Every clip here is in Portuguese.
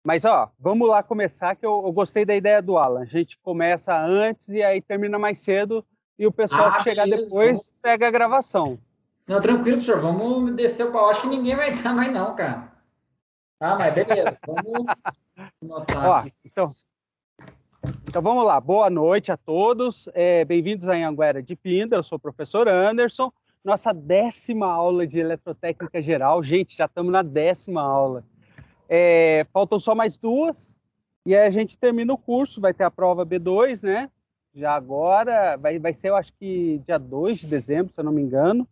Mas, ó, vamos lá começar, que eu gostei da ideia do Alan. A gente começa antes e aí termina mais cedo, e o pessoal que Ah, chegar beleza, vamos. depois pega a gravação. Não, tranquilo, professor, vamos descer o pau. Acho que ninguém vai entrar mais não, cara. Ah, mas beleza, vamos anotar Ó, aqui. então vamos lá. Boa noite a todos. Bem-vindos à Anhanguera de Pinda. Eu sou o professor Anderson. Nossa 10ª aula de Eletrotécnica Geral. Gente, já estamos na 10ª aula. Faltam só mais 2, e aí a gente termina o curso. Vai ter a prova B2, né? Já agora, vai ser, eu acho que dia 2 de dezembro, se eu não me engano.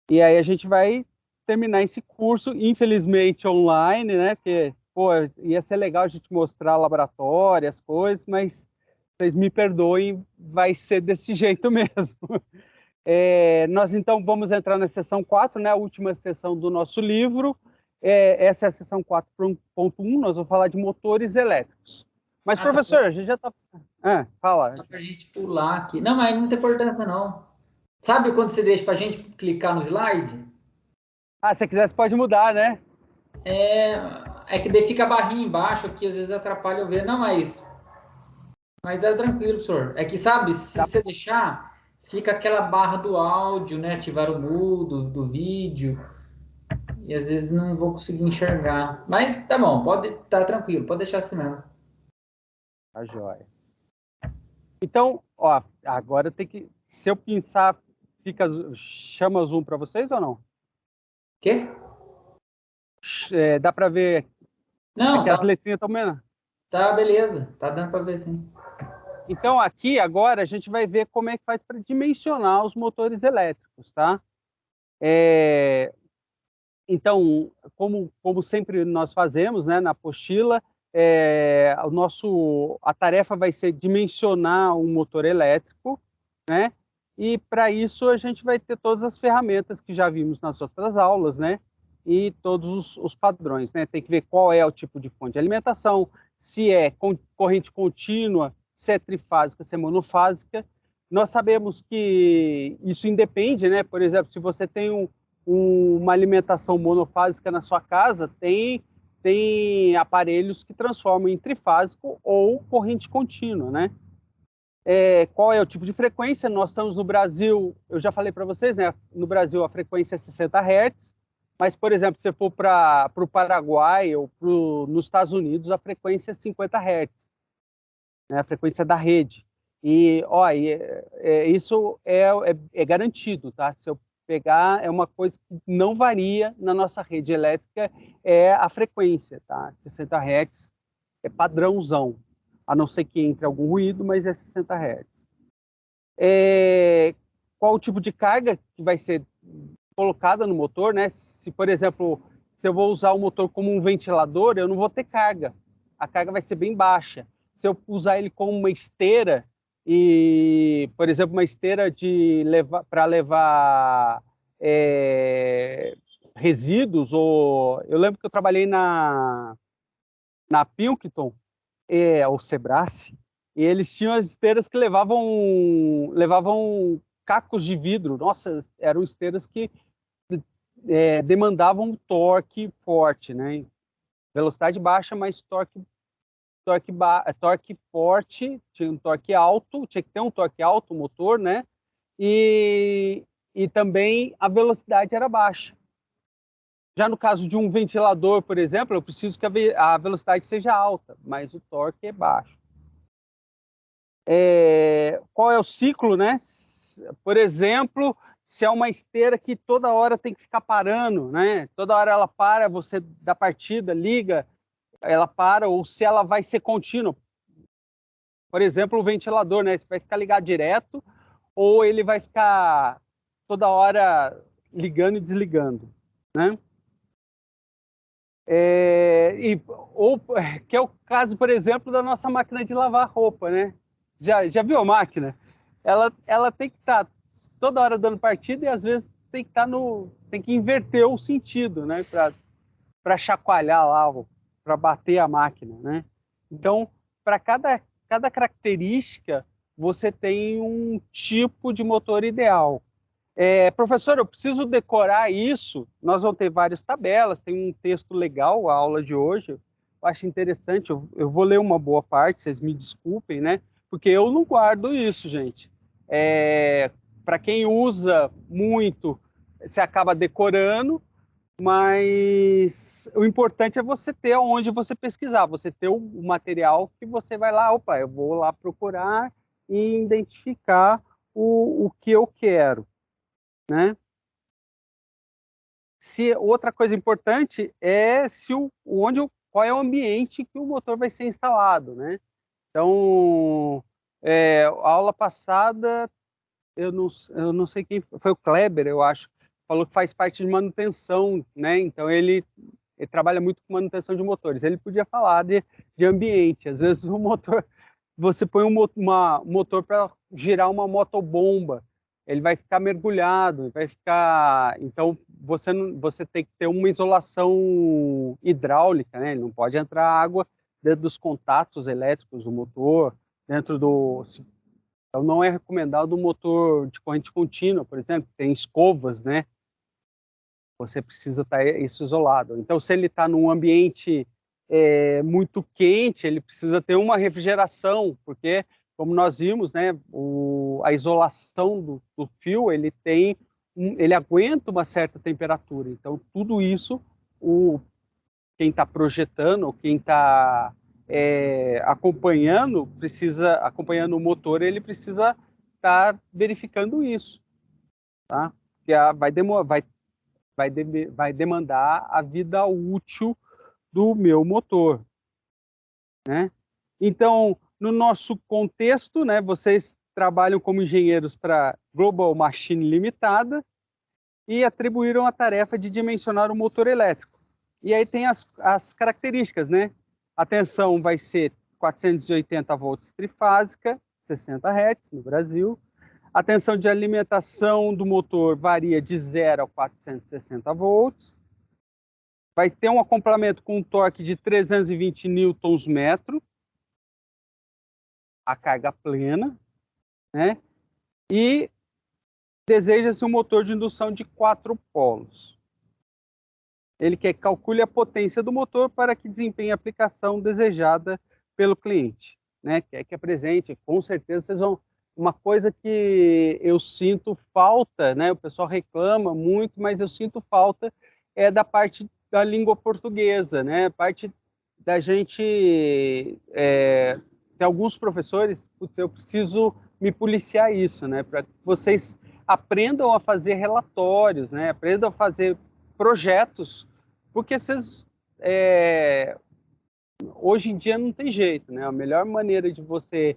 E aí a gente vai terminar esse curso, infelizmente online, né? Porque, pô, ia ser legal a gente mostrar laboratório, as coisas, mas vocês me perdoem, vai ser desse jeito mesmo. Nós então vamos entrar na sessão 4, né? A última sessão do nosso livro. Essa é a sessão 4.1, nós vamos falar de motores elétricos. Mas, Ah, tá, professor, a gente já está... fala. dá pra gente pular aqui. Não, mas não tem importância não. Sabe quando você deixa pra gente clicar no slide? Ah, se você quiser, você pode mudar, né? É que daí fica a barrinha embaixo aqui, às vezes atrapalha eu ver. Não, mas é tranquilo, senhor. É que, sabe, se Tá. você deixar, fica aquela barra do áudio, né? Ativar o mudo do vídeo. E às vezes não vou conseguir enxergar. Mas tá bom, pode tá tranquilo, pode deixar assim mesmo. Tá joia. Então, ó, agora tem que... Se eu pensar, chama zoom para vocês ou não? Quê? Dá para ver... É Não, que as tá, letrinhas estão menores. tá beleza. Tá dando pra ver sim. Então, aqui, agora, a gente vai ver como é que faz para dimensionar os motores elétricos, tá? É, Então, como sempre nós fazemos, né, na apostila, a tarefa vai ser dimensionar um motor elétrico, né? E para isso a gente vai ter todas as ferramentas que já vimos nas outras aulas, né? E todos os padrões, né? Tem que ver qual é o tipo de fonte de alimentação, se é corrente contínua, se é trifásica, se é monofásica. Nós sabemos que isso independe, né? Por exemplo, se você tem uma alimentação monofásica na sua casa, tem aparelhos que transformam em trifásico ou corrente contínua, né? Qual é o tipo de frequência? Nós estamos no Brasil, eu já falei para vocês, né? No Brasil a frequência é 60 Hz, mas, por exemplo, se você for para o Paraguai ou nos Estados Unidos, a frequência é 50 Hz, né? A frequência da rede. E, ó, isso é garantido, tá? Se eu pegar, é uma coisa que não varia na nossa rede elétrica, é a frequência, tá? 60 Hz é padrãozão, a não ser que entre algum ruído, mas é 60 Hz. Qual o tipo de carga que vai ser colocada no motor, né? Se, por exemplo, se eu vou usar o motor como um ventilador, eu não vou ter carga. A carga vai ser bem baixa. Se eu usar ele como uma esteira, e, por exemplo, uma esteira para levar resíduos, ou eu lembro que eu trabalhei na Pilkington, ou Sebrae, e eles tinham as esteiras que levavam cacos de vidro. Nossa, eram esteiras que demandavam um torque forte, né? Velocidade baixa, mas torque forte, tinha um torque alto, tinha que ter um torque alto o motor, né? E também a velocidade era baixa. Já no caso de um ventilador, por exemplo, eu preciso que a velocidade seja alta, mas o torque é baixo. Qual é o ciclo, né? Por exemplo, se é uma esteira que toda hora tem que ficar parando, né? Toda hora ela para, você dá partida, liga, ela para, ou se ela vai ser contínua. Por exemplo, o ventilador, né? Você vai ficar ligado direto, ou ele vai ficar toda hora ligando e desligando, né? Que é o caso, por exemplo, da nossa máquina de lavar roupa, né? Já viu a máquina? Ela tem que estar toda hora dando partida, e às vezes tem que inverter o sentido, né? Para chacoalhar lá, para bater a máquina, né? Então, para cada característica, você tem um tipo de motor ideal. Professor, eu preciso decorar isso. Nós vamos ter várias tabelas, tem um texto legal, a aula de hoje. Eu acho interessante, eu vou ler uma boa parte, vocês me desculpem, né? Porque eu não guardo isso, gente. Para quem usa muito, você acaba decorando, mas o importante é você ter onde você pesquisar, você ter o material que você vai lá, opa, eu vou lá procurar e identificar o que eu quero, né? Outra coisa importante é qual é o ambiente que o motor vai ser instalado, né? Então, a aula passada, eu não sei quem foi, o Kleber, eu acho, falou que faz parte de manutenção, né? Então ele trabalha muito com manutenção de motores. Ele podia falar de ambiente. Às vezes o motor, você põe um motor para girar uma motobomba, ele vai ficar mergulhado, vai ficar. Então você tem que ter uma isolação hidráulica, né? Ele não pode entrar água dentro dos contatos elétricos do motor, dentro do. Então não é recomendado um motor de corrente contínua, por exemplo, tem escovas, né? Você precisa estar isso isolado. Então, se ele está num ambiente muito quente, ele precisa ter uma refrigeração, porque, como nós vimos, né, a isolação do fio, ele aguenta uma certa temperatura. Então, tudo isso, quem está projetando, quem está acompanhando o motor, ele precisa estar verificando isso, tá? Porque vai demandar a vida útil do meu motor, né? Então, no nosso contexto, né, vocês trabalham como engenheiros para Global Machine Limitada e atribuíram a tarefa de dimensionar o motor elétrico. E aí tem as características, né? A tensão vai ser 480 volts trifásica, 60 Hz no Brasil. A tensão de alimentação do motor varia de 0 a 460 volts. Vai ter um acoplamento com um torque de 320 Nm, a carga plena, né? E deseja-se um motor de indução de 4 polos. Ele quer que calcule a potência do motor para que desempenhe a aplicação desejada pelo cliente, né? Quer que apresente, com certeza vocês vão. Uma coisa que eu sinto falta, né? O pessoal reclama muito, mas eu sinto falta da parte da língua portuguesa, né? Parte da gente tem alguns professores, putz, eu preciso me policiar isso, né? Para que vocês aprendam a fazer relatórios, né? Aprendam a fazer projetos, porque vocês hoje em dia não tem jeito, né? A melhor maneira de você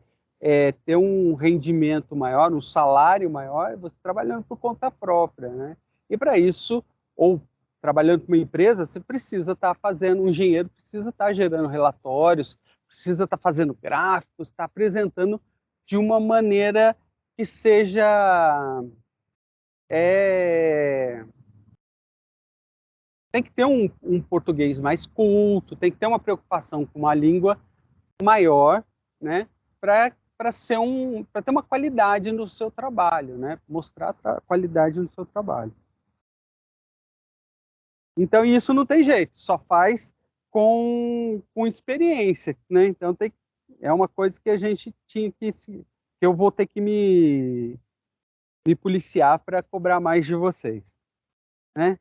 ter um rendimento maior, um salário maior, é você trabalhando por conta própria, né? E para isso, ou trabalhando com uma empresa, você precisa estar fazendo, um engenheiro precisa estar gerando relatórios, precisa estar fazendo gráficos, estar apresentando de uma maneira que seja tem que ter um português mais culto, tem que ter uma preocupação com uma língua maior, né, para ter uma qualidade no seu trabalho, né, mostrar a qualidade no seu trabalho. Então isso não tem jeito, só faz com experiência, né? Então é uma coisa que a gente tinha que eu vou ter que me policiar para cobrar mais de vocês, né?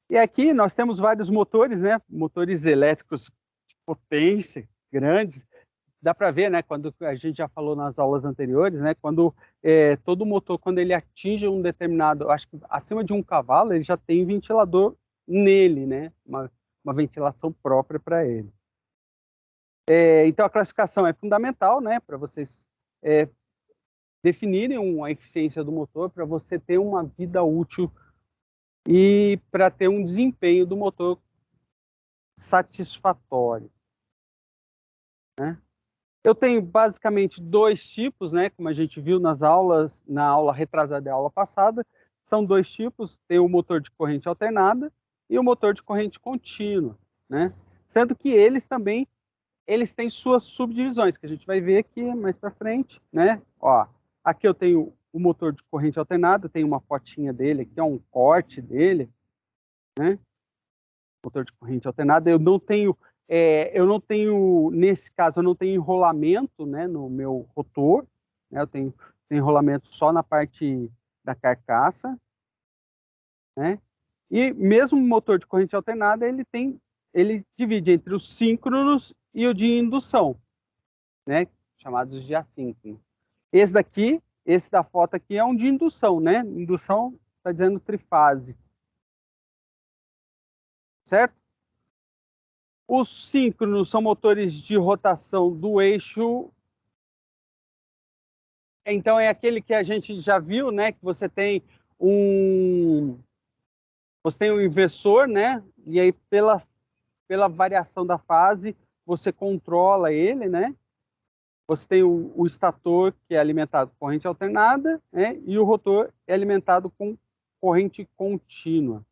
E aqui nós temos vários motores, né? Motores elétricos de potência, grandes. Dá para ver, né? Quando a gente já falou nas aulas anteriores, né? Quando todo motor, quando ele atinge um determinado, acho que acima de 1 cavalo, ele já tem ventilador nele, né? Uma ventilação própria para ele. Então a classificação é fundamental, né? Para vocês definirem a eficiência do motor, para você ter uma vida útil e para ter um desempenho do motor satisfatório, né? Eu tenho basicamente 2 tipos, né? Como a gente viu nas aulas, na aula retrasada e aula passada, são 2 tipos, tem o motor de corrente alternada e o motor de corrente contínua, né? Sendo que eles têm suas subdivisões, que a gente vai ver aqui mais para frente, né? Ó, aqui eu tenho o motor de corrente alternada, tem uma fotinha dele, aqui é um corte dele, né? Motor de corrente alternada. Eu não tenho eu não tenho, nesse caso, eu não tenho enrolamento, né, no meu rotor, né, eu tenho enrolamento só na parte da carcaça, né? E mesmo o motor de corrente alternada, ele divide entre os síncronos e o de indução, né? Chamados de assíncrono. Esse da foto aqui é um de indução, né? Indução está dizendo trifase, certo? Os síncronos são motores de rotação do eixo. Então é aquele que a gente já viu, né? Que você tem um inversor, né? E aí pela variação da fase você controla ele, né? Você tem o estator, que é alimentado com corrente alternada, né? E o rotor é alimentado com corrente contínua.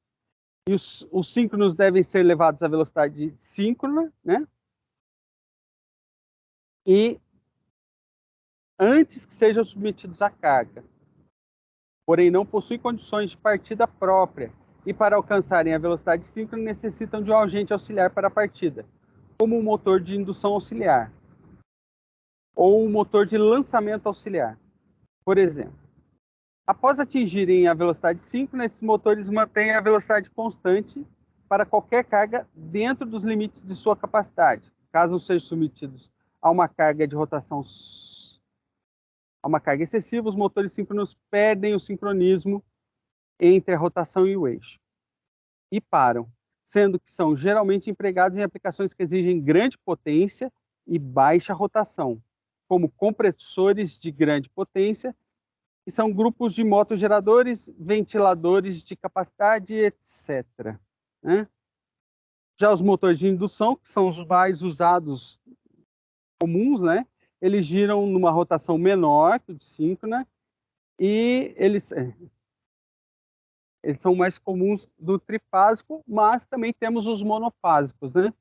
E os síncronos devem ser levados à velocidade síncrona, né? E antes que sejam submetidos à carga. Porém, não possuem condições de partida própria e, para alcançarem a velocidade síncrona, necessitam de um agente auxiliar para a partida, como um motor de indução auxiliar ou um motor de lançamento auxiliar. Por exemplo, após atingirem a velocidade síncrona, esses motores mantêm a velocidade constante para qualquer carga dentro dos limites de sua capacidade. Caso sejam submetidos a uma carga de rotação, a uma carga excessiva, os motores síncronos perdem o sincronismo entre a rotação e o eixo e param, sendo que são geralmente empregados em aplicações que exigem grande potência e baixa rotação, como compressores de grande potência, que são grupos de motogeradores, ventiladores de capacidade, etc. Né? Já os motores de indução, que são os mais usados comuns, né? Eles giram numa rotação menor que o de síncrona e eles são mais comuns do trifásico, mas também temos os monofásicos, né?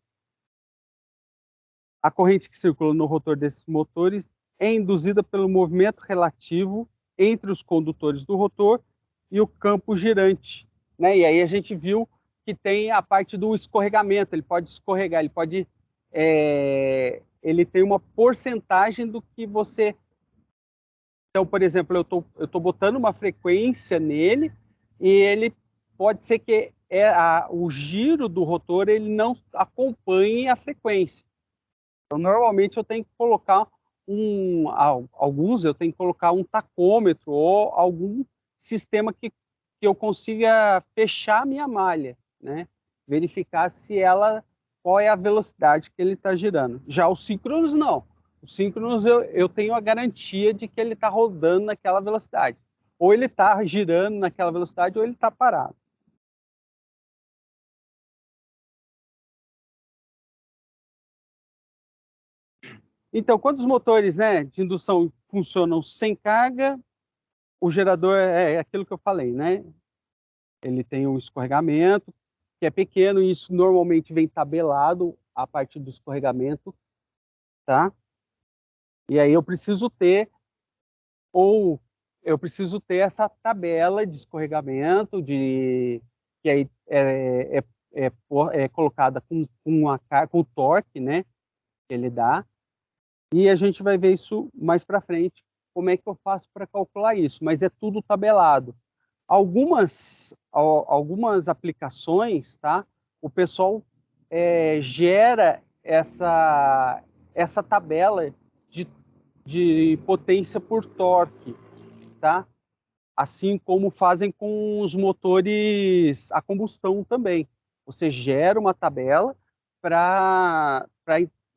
A corrente que circula no rotor desses motores é induzida pelo movimento relativo entre os condutores do rotor e o campo girante, né? E aí a gente viu que tem a parte do escorregamento, ele pode escorregar, ele tem uma porcentagem do que você... Então, por exemplo, eu tô botando uma frequência nele e ele pode ser que o giro do rotor ele não acompanhe a frequência. Então, normalmente eu tenho que colocar alguns eu tenho que colocar um tacômetro ou algum sistema que eu consiga fechar a minha malha, né? Verificar qual é a velocidade que ele está girando. Já os síncronos não. Os síncronos eu tenho a garantia de que ele está rodando naquela velocidade. Ou ele está girando naquela velocidade ou ele está parado. Então, quando os motores, né, de indução funcionam sem carga, o gerador é aquilo que eu falei, né? Ele tem um escorregamento, que é pequeno, e isso normalmente vem tabelado a partir do escorregamento, tá? E aí eu preciso ter essa tabela de escorregamento, que aí é colocada com o torque, né? Que ele dá. E a gente vai ver isso mais para frente, como é que eu faço para calcular isso, mas é tudo tabelado. Algumas aplicações, tá? O pessoal gera essa tabela de potência por torque, tá? Assim como fazem com os motores a combustão também. Você gera uma tabela para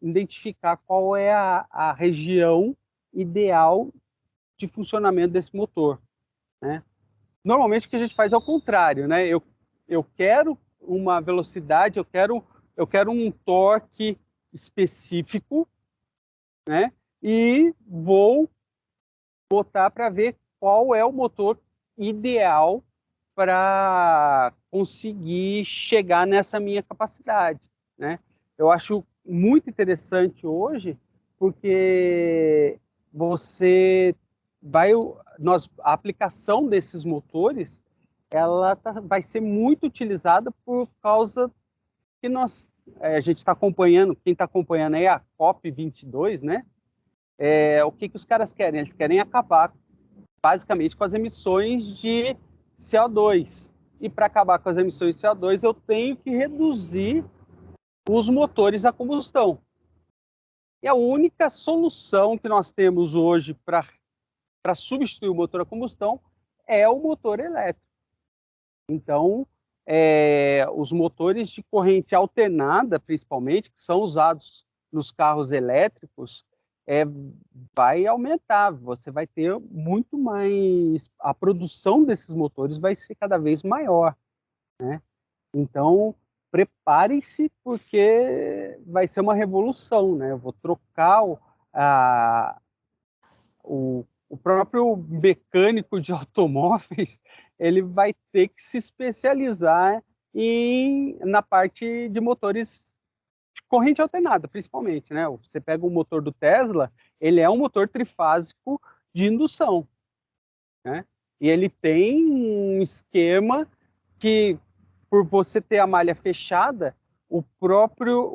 identificar qual é a região ideal de funcionamento desse motor, né? Normalmente o que a gente faz é o contrário, né? Eu quero uma velocidade, eu quero um torque específico, né? E vou botar para ver qual é o motor ideal para conseguir chegar nessa minha capacidade, né? Eu acho muito interessante hoje, porque a aplicação desses motores, vai ser muito utilizada por causa que a gente está acompanhando, quem está acompanhando aí a COP22, né? O que os caras querem? Eles querem acabar basicamente com as emissões de CO2. E para acabar com as emissões de CO2, eu tenho que reduzir os motores a combustão. E a única solução que nós temos hoje para substituir o motor a combustão é o motor elétrico. Então, os motores de corrente alternada, principalmente, que são usados nos carros elétricos, vai aumentar. Você vai ter muito mais... A produção desses motores vai ser cada vez maior, né? Então, preparem-se, porque vai ser uma revolução, né? Eu vou trocar o próprio mecânico de automóveis, ele vai ter que se especializar na parte de motores de corrente alternada, principalmente, né? Você pega o motor do Tesla, ele é um motor trifásico de indução, né? E ele tem um esquema que, por você ter a malha fechada, o próprio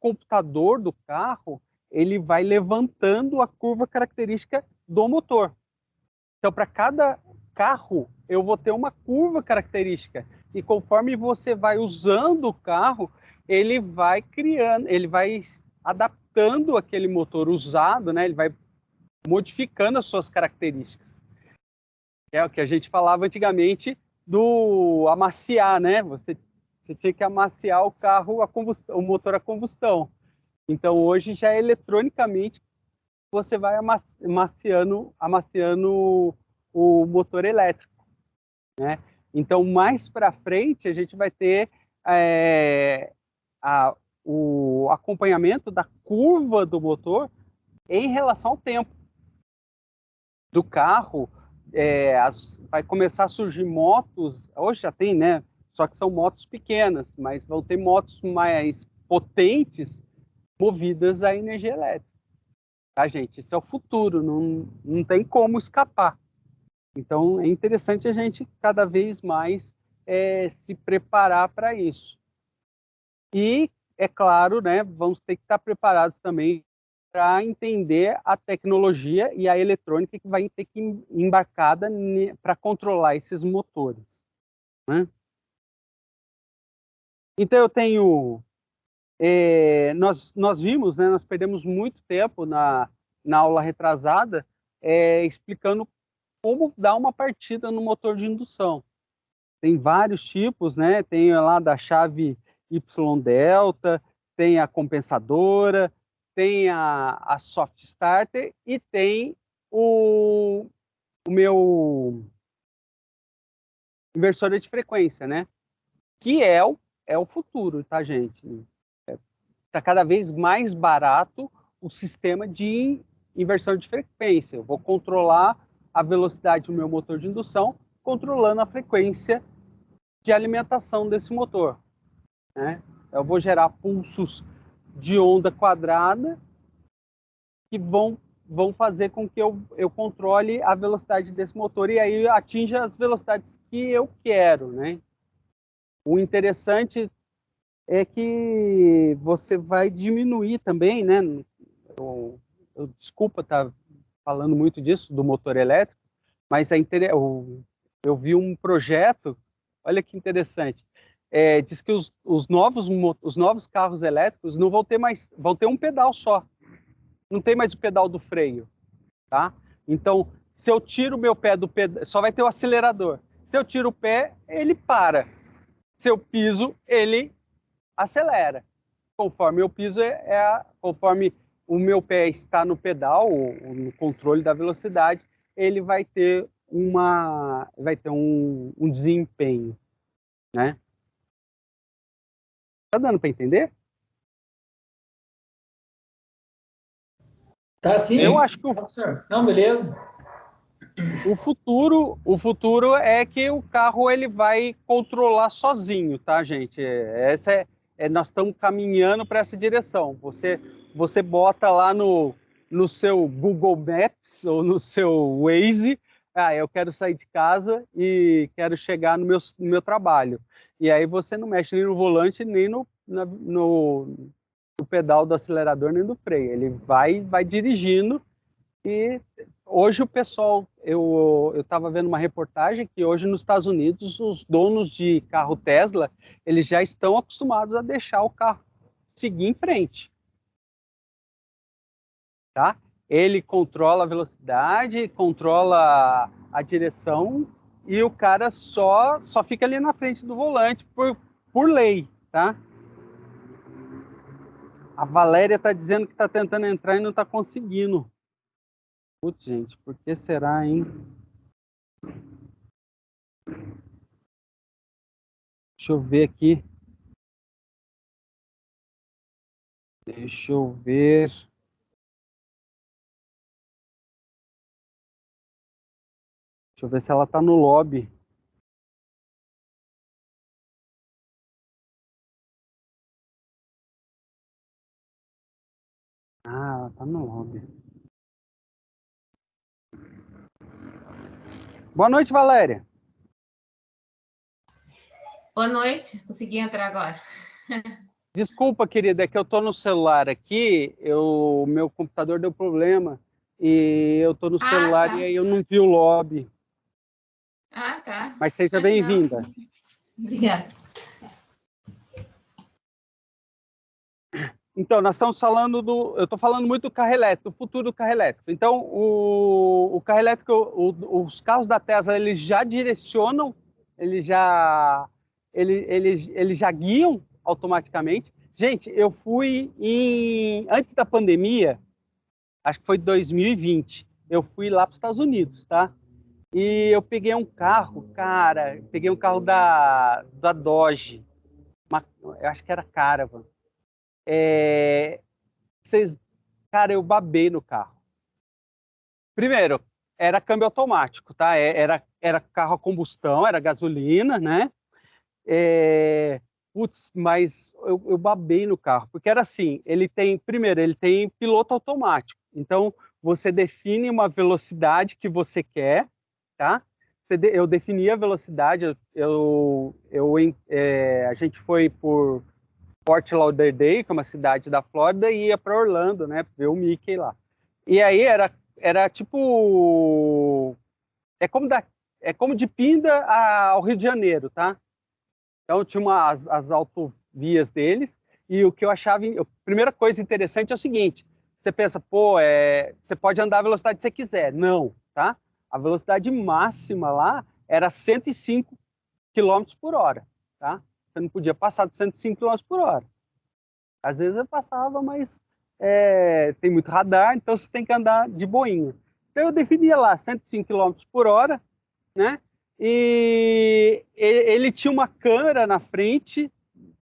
computador do carro, ele vai levantando a curva característica do motor. Então, para cada carro, eu vou ter uma curva característica. E conforme você vai usando o carro, ele vai criando, ele vai adaptando aquele motor usado, né? Ele vai modificando as suas características. É o que a gente falava antigamente do amaciar, né? Você tinha que amaciar o carro, o motor a combustão. Então, hoje já eletronicamente você vai amaciando o motor elétrico, né? Então, mais para frente, a gente vai ter o acompanhamento da curva do motor em relação ao tempo do carro. Vai começar a surgir motos, hoje já tem, né? Só que são motos pequenas, mas vão ter motos mais potentes movidas a energia elétrica. Tá, gente? Isso é o futuro, não tem como escapar. Então, é interessante a gente cada vez mais se preparar para isso. E, é claro, né, vamos ter que estar preparados também para entender a tecnologia e a eletrônica que vai ter que ir embarcada para controlar esses motores, né? Então, eu tenho... nós vimos, né, nós perdemos muito tempo na aula retrasada explicando como dar uma partida no motor de indução. Tem vários tipos, né? Tem lá da chave Y delta, tem a compensadora, tem a soft starter e tem o meu inversor de frequência, né? Que é o futuro, tá, gente? Está cada vez mais barato o sistema de inversão de frequência. Eu vou controlar a velocidade do meu motor de indução, controlando a frequência de alimentação desse motor, né? Eu vou gerar pulsos de onda quadrada que vão fazer com que eu controle a velocidade desse motor e aí atinja as velocidades que eu quero, né? O interessante é que você vai diminuir também, né? Desculpa estar falando muito disso, do motor elétrico, mas eu vi um projeto, olha que interessante, diz que os novos carros elétricos não vão ter mais, vão ter um pedal só, não tem mais o pedal do freio, tá? Então, se eu tiro o meu pé do pedal, só vai ter o acelerador. Se eu tiro o pé, ele para. Se eu piso, ele acelera. Conforme eu piso, conforme o meu pé está no pedal, no controle da velocidade, ele vai ter um desempenho, né? Tá dando para entender? Tá sim. Eu acho que Não, beleza. o futuro é que o carro ele vai controlar sozinho, tá, gente? Nós estamos caminhando para essa direção. Você bota lá no seu Google Maps ou no seu Waze, eu quero sair de casa e quero chegar no meu trabalho. E aí você não mexe nem no volante nem no no pedal do acelerador nem do freio. Ele vai dirigindo. E hoje o pessoal, eu estava vendo uma reportagem que hoje nos Estados Unidos os donos de carro Tesla, eles já estão acostumados a deixar o carro seguir em frente, tá? Ele controla a velocidade, controla a direção e o cara só fica ali na frente do volante por lei, tá? A Valéria está dizendo que está tentando entrar e não está conseguindo. Putz, gente, por que será, hein? Deixa eu ver aqui. Deixa eu ver. Deixa eu ver se ela tá no lobby. Ah, ela tá no lobby. Boa noite, Valéria. Boa noite, consegui entrar agora. Desculpa, querida, é que eu tô no celular aqui, meu computador deu problema e eu tô no celular tá. e aí eu não vi o lobby. Ah, tá. Mas seja bem-vinda. Obrigada. Então, nós estamos falando eu estou falando muito do carro elétrico, do futuro do carro elétrico. Então, o carro elétrico, os carros da Tesla, eles já direcionam, eles já guiam automaticamente. Gente, eu fui antes da pandemia, acho que foi 2020, eu fui lá para os Estados Unidos, tá? E eu peguei um carro, cara, peguei um carro da Dodge, eu acho que era Caravan. Cara, eu babei no carro. Primeiro, era câmbio automático, tá? Era carro a combustão, era gasolina, né? Putz, mas eu babei no carro, porque era assim, primeiro, ele tem piloto automático. Então, você define uma velocidade que você quer, tá? Eu defini a velocidade, a gente foi por Fort Lauderdale, que é uma cidade da Flórida, e ia para Orlando, né? Ver o Mickey lá. E aí era tipo. É como, é como de Pinda ao Rio de Janeiro, tá? Então tinha as autovias deles, e o que eu achava. A primeira coisa interessante é o seguinte: você pensa, pô, você pode andar a velocidade que você quiser. Não, tá? A velocidade máxima lá era 105 km por hora, tá? Você não podia passar de 105 km por hora. Às vezes eu passava, mas tem muito radar, então você tem que andar de boinha. Então eu definia lá 105 km por hora, né? E ele tinha uma câmera na frente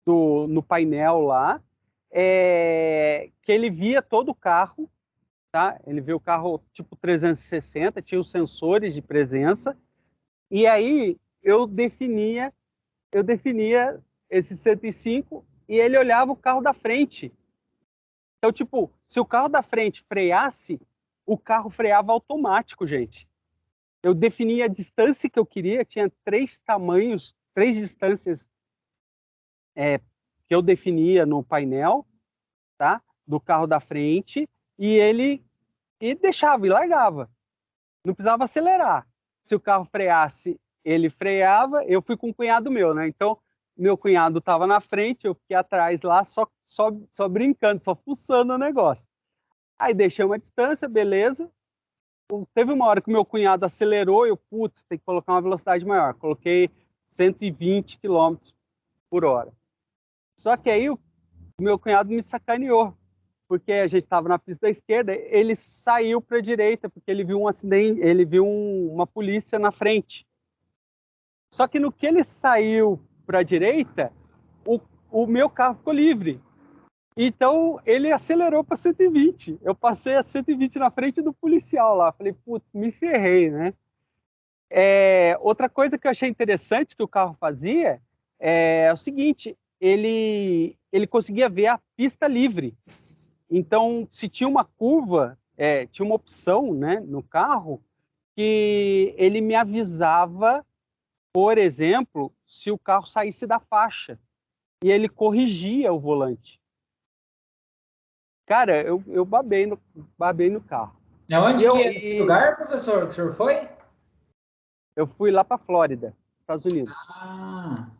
no painel lá, que ele via todo o carro, tá? Ele via o carro tipo 360, tinha os sensores de presença, e aí eu definia esse 105 e ele olhava o carro da frente. Então, tipo, se o carro da frente freasse, o carro freava automático, gente. Eu definia a distância que eu queria, tinha três distâncias que eu definia no painel, tá? Do carro da frente, e deixava, e largava. Não precisava acelerar. Se o carro freasse, ele freava. Eu fui com um cunhado meu, né? Então, meu cunhado estava na frente, eu fiquei atrás lá, só brincando, só fuçando o negócio. Aí deixei uma distância, beleza. Teve uma hora que o meu cunhado acelerou, putz, tem que colocar uma velocidade maior. Coloquei 120 km por hora. Só que aí o meu cunhado me sacaneou, porque a gente estava na pista da esquerda, ele saiu para a direita, porque ele viu um acidente, ele viu uma polícia na frente. Só que no que ele saiu para a direita, o meu carro ficou livre. Então ele acelerou para 120. Eu passei a 120 na frente do policial lá. Falei, putz, me ferrei, né? Outra coisa que eu achei interessante que o carro fazia é o seguinte: ele conseguia ver a pista livre. Então, se tinha uma curva, tinha uma opção, né, no carro que ele me avisava, por exemplo, se o carro saísse da faixa. e ele corrigia o volante. Cara, eu babei no carro. Aonde que é esse lugar, professor, que o senhor foi? Eu fui lá para Flórida, Estados Unidos. Ah,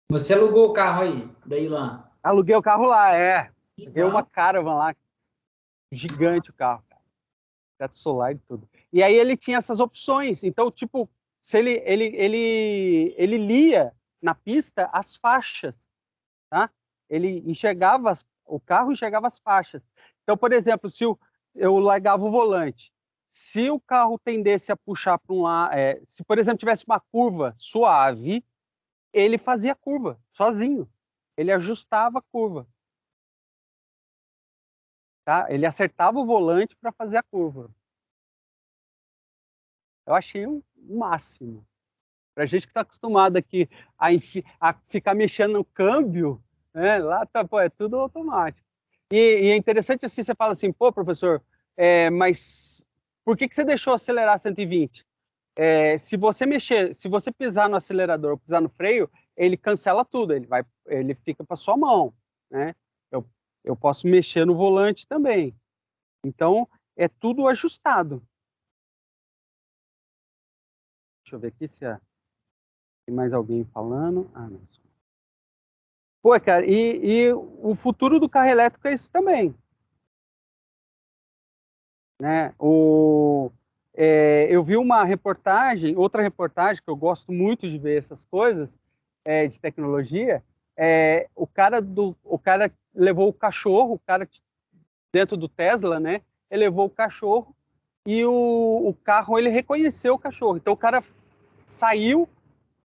você alugou o carro aí, daí lá. Aluguei o carro lá, Peguei uma Legal. Caravan lá, gigante o carro, cara. Teto solar e tudo. E aí ele tinha essas opções. Então, tipo, se ele lia na pista as faixas, tá? Ele enxergava, o carro enxergava as faixas. Então, por exemplo, se eu largava o volante, se o carro tendesse a puxar para um lado, se, por exemplo, tivesse uma curva suave, ele fazia a curva sozinho. Ele ajustava a curva. Tá? Ele acertava o volante para fazer a curva. Eu achei um máximo. Para a gente que está acostumado aqui a ficar mexendo no câmbio, né? Lá tá, pô, é tudo automático. E é interessante assim, você fala assim, pô, professor, mas por que você deixou acelerar 120? Se você mexer, se você pisar no acelerador ou pisar no freio, ele cancela tudo, ele fica para sua mão, né? Eu, eu posso mexer no volante também. Então, é tudo ajustado. Deixa eu ver aqui se tem mais alguém falando. Ah, não. Pô, cara, e o futuro do carro elétrico é isso também, né? Eu vi uma reportagem, outra reportagem, que eu gosto muito de ver essas coisas, de tecnologia, o cara levou o cachorro, o cara dentro do Tesla, né? Ele levou o cachorro e o carro, ele reconheceu o cachorro. Então o cara saiu,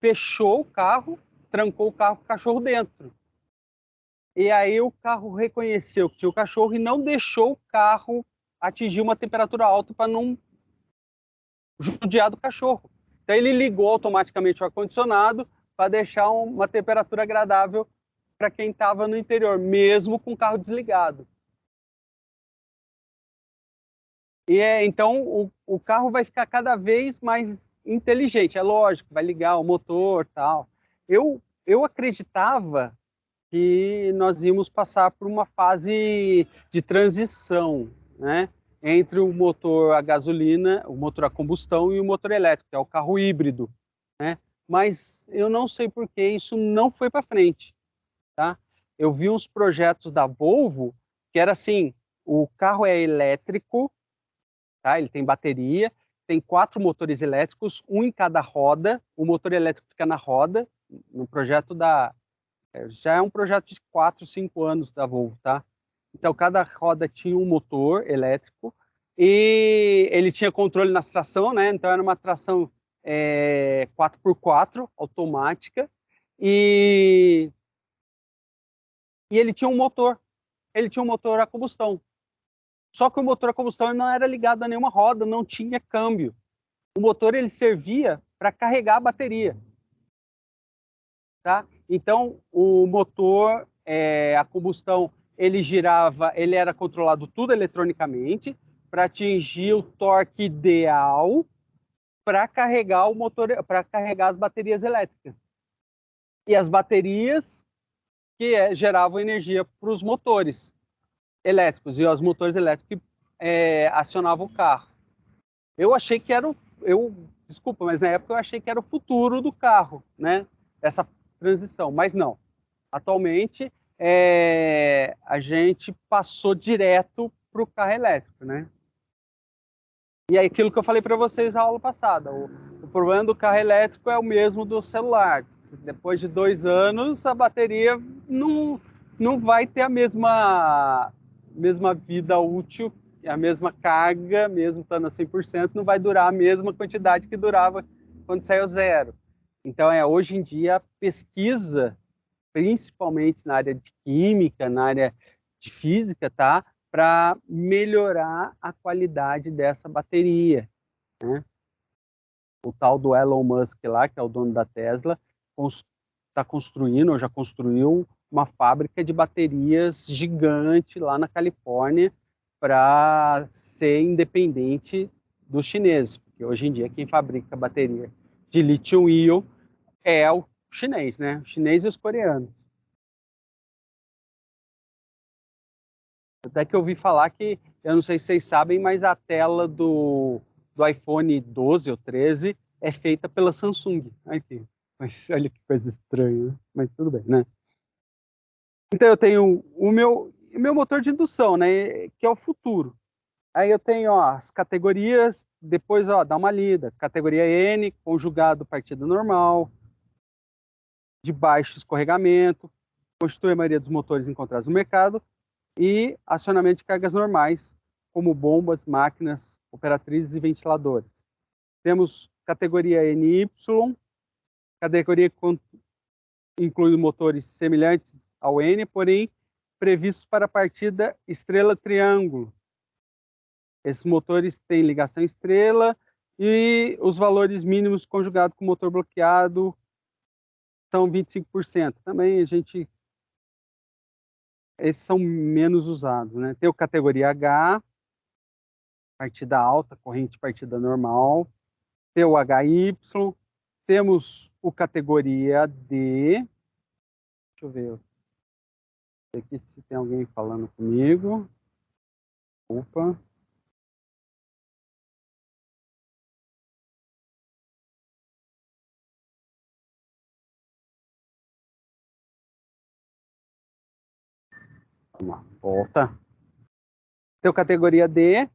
fechou o carro, trancou o carro com o cachorro dentro. E aí o carro reconheceu que tinha o cachorro e não deixou o carro atingir uma temperatura alta para não judiar do cachorro. Então ele ligou automaticamente o ar-condicionado para deixar uma temperatura agradável para quem estava no interior, mesmo com o carro desligado. Então o carro vai ficar cada vez mais inteligente. É lógico, vai ligar o motor, tal. Eu acreditava que nós íamos passar por uma fase de transição, né, entre o motor a gasolina, o motor a combustão e o motor elétrico, que é o carro híbrido, né? Mas eu não sei por que isso não foi para frente, tá? Eu vi uns projetos da Volvo que era assim, o carro é elétrico, tá? Ele tem bateria, tem 4 motores elétricos, um em cada roda, o motor elétrico fica na roda, no projeto já é um projeto de 4, 5 anos da Volvo, tá? Então, cada roda tinha um motor elétrico e ele tinha controle na tração, né? Então, era uma tração 4x4, automática, e ele tinha um motor. Ele tinha um motor a combustão. Só que o motor a combustão não era ligado a nenhuma roda, não tinha câmbio. O motor ele servia para carregar a bateria. Tá? Então, o motor, a combustão, ele girava, ele era controlado tudo eletronicamente para atingir o torque ideal para carregar o motor, para carregar as baterias elétricas. E as baterias que geravam energia para os motores elétricos e os motores elétricos que acionavam o carro. Eu achei que era desculpa, mas na época eu achei que era o futuro do carro, né? Essa transição, mas não. Atualmente, a gente passou direto para o carro elétrico, né? E é aquilo que eu falei para vocês na aula passada, o problema do carro elétrico é o mesmo do celular. Depois de 2 anos, a bateria não vai ter a mesma vida útil, a mesma carga, mesmo estando a 100%, não vai durar a mesma quantidade que durava quando saiu zero. Então, hoje em dia, a pesquisa, principalmente na área de química, na área de física, tá? Para melhorar a qualidade dessa bateria, né? O tal do Elon Musk lá, que é o dono da Tesla, está construindo, ou já construiu, uma fábrica de baterias gigante lá na Califórnia para ser independente dos chineses, porque hoje em dia quem fabrica bateria de lítio-íon é o chinês, né? O chinês e os coreanos. Até que eu ouvi falar que, eu não sei se vocês sabem, mas a tela do iPhone 12 ou 13 é feita pela Samsung. Aqui. Mas olha que coisa estranha, né? Mas tudo bem, né? Então eu tenho o meu motor de indução, né? Que é o futuro. Aí eu tenho ó, as categorias, depois ó, dá uma lida. Categoria N, conjugado partida normal, de baixo escorregamento, constitui a maioria dos motores encontrados no mercado, e acionamento de cargas normais, como bombas, máquinas, operatrizes e ventiladores. Temos categoria NY, categoria que inclui motores semelhantes ao N, porém previstos para a partida estrela-triângulo. Esses motores têm ligação estrela e os valores mínimos conjugados com motor bloqueado são 25%. Também esses são menos usados, né? Tem o categoria H, partida alta, corrente partida normal. Tem o HY, temos o categoria D. Deixa eu ver aqui se tem alguém falando comigo. Opa. Vamos lá, volta. Tem o categoria D,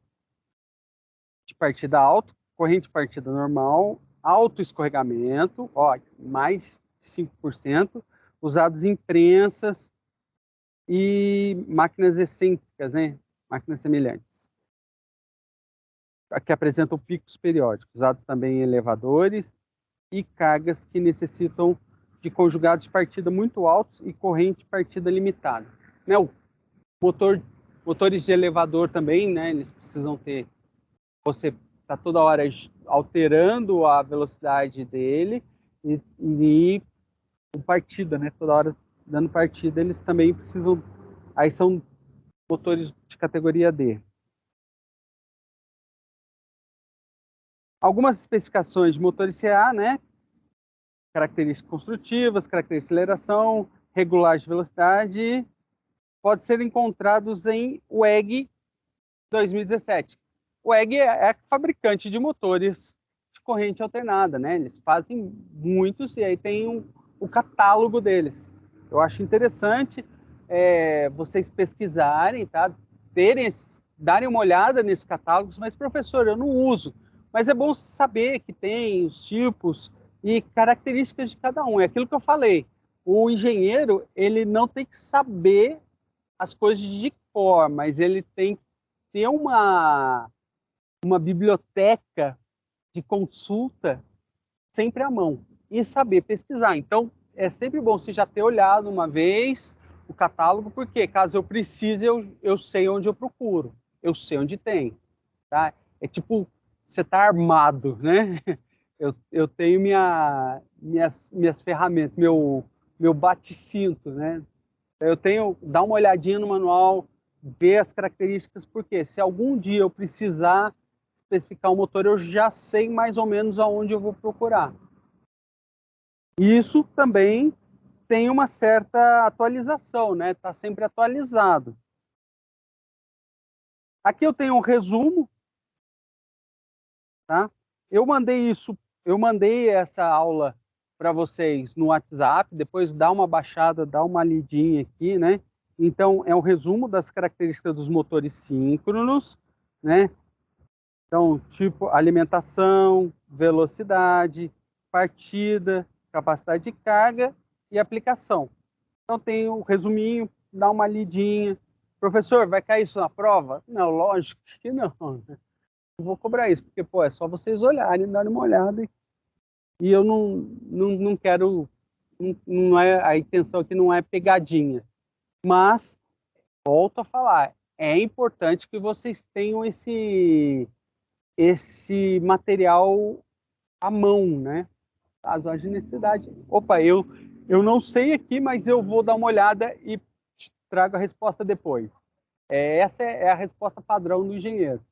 de partida alta, corrente de partida normal, alto escorregamento, ó, mais 5%, usados em prensas e máquinas excêntricas, né? Máquinas semelhantes. Que apresentam picos periódicos, usados também em elevadores e cargas que necessitam de conjugados de partida muito altos e corrente de partida limitada. Né? O motores de elevador também, né? Eles precisam ter... Você está toda hora alterando a velocidade dele e partida, né? Toda hora dando partida, eles também precisam... Aí são motores de categoria D. Algumas especificações de motores CA, né? Características construtivas, características de aceleração, regulagem de velocidade, podem ser encontrados em WEG 2017. O WEG é fabricante de motores de corrente alternada, né? Eles fazem muitos e aí tem o catálogo deles. Eu acho interessante vocês pesquisarem, tá? Darem uma olhada nesses catálogos, mas, professor, eu não uso. Mas é bom saber que tem os tipos e características de cada um. É aquilo que eu falei. O engenheiro, ele não tem que saber as coisas de cor, mas ele tem que ter uma biblioteca de consulta sempre à mão e saber pesquisar. Então, é sempre bom você já ter olhado uma vez o catálogo, porque caso eu precise, eu sei onde eu procuro, eu sei onde tem. Tá? É tipo, você está armado, né? Eu tenho minhas ferramentas, meu bate-cinto, né? Eu tenho, dá uma olhadinha no manual, ver as características, porque se algum dia eu precisar especificar um motor, eu já sei mais ou menos aonde eu vou procurar. Isso também tem uma certa atualização, né? Está sempre atualizado. Aqui eu tenho um resumo, tá? Eu mandei essa aula para vocês no WhatsApp, depois dá uma baixada, dá uma lidinha aqui, né? Então, é um resumo das características dos motores síncronos, né? Então, tipo alimentação, velocidade, partida, capacidade de carga e aplicação. Então, tem um resuminho, dá uma lidinha. Professor, vai cair isso na prova? Não, lógico que não. Não vou cobrar isso, porque pô, é só vocês olharem, darem uma olhada. E eu não quero... Não é, a intenção aqui não é pegadinha. Mas, volto a falar, é importante que vocês tenham esse material à mão, né? Caso haja necessidade. Opa, eu não sei aqui, mas eu vou dar uma olhada e trago a resposta depois. Essa é a resposta padrão do engenheiro.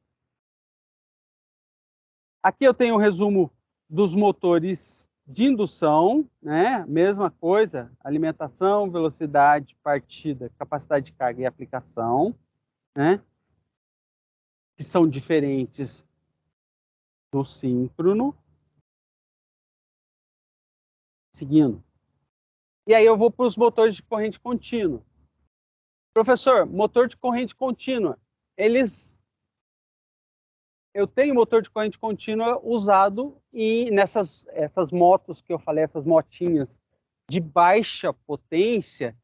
Aqui eu tenho um resumo dos motores de indução, né? Mesma coisa, alimentação, velocidade, partida, capacidade de carga e aplicação. né? Que são diferentes do síncrono. Seguindo. E aí eu vou para os motores de corrente contínua. Professor, motor de corrente contínua, eu tenho motor de corrente contínua usado essas motos que eu falei, essas motinhas de baixa potência,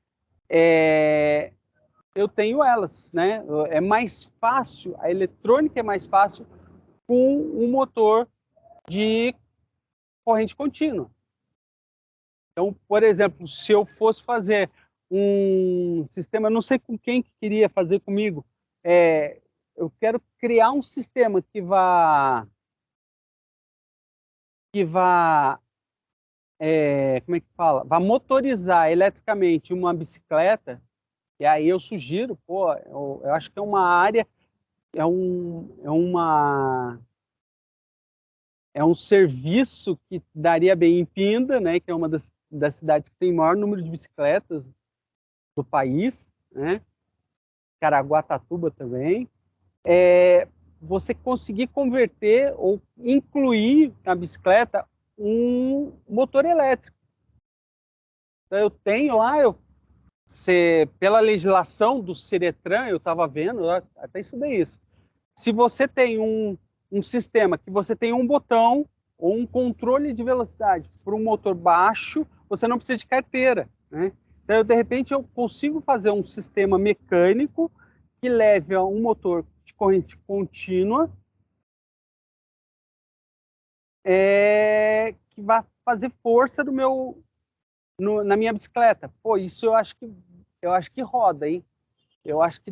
eu tenho elas, né? É mais fácil, a eletrônica é mais fácil com um motor de corrente contínua. Então, por exemplo, se eu fosse fazer um sistema, não sei com quem que queria fazer comigo, eu quero criar um sistema que vá como é que fala? Vá motorizar eletricamente uma bicicleta, e aí eu sugiro, eu acho que é uma área, é um serviço que daria bem em Pinda, né, que é uma das cidades que tem maior número de bicicletas do país, né? Caraguatatuba também. Você conseguir converter ou incluir na bicicleta um motor elétrico. Então, eu tenho lá, pela legislação do Ciretran, eu estava vendo, até estudei isso. Se você tem um sistema que você tem um botão ou um controle de velocidade para um motor baixo, você não precisa de carteira, né? Então, de repente, eu consigo fazer um sistema mecânico que leve a um motor de corrente contínua que vai fazer força na minha bicicleta. Pô, isso eu acho que roda, hein? Eu acho que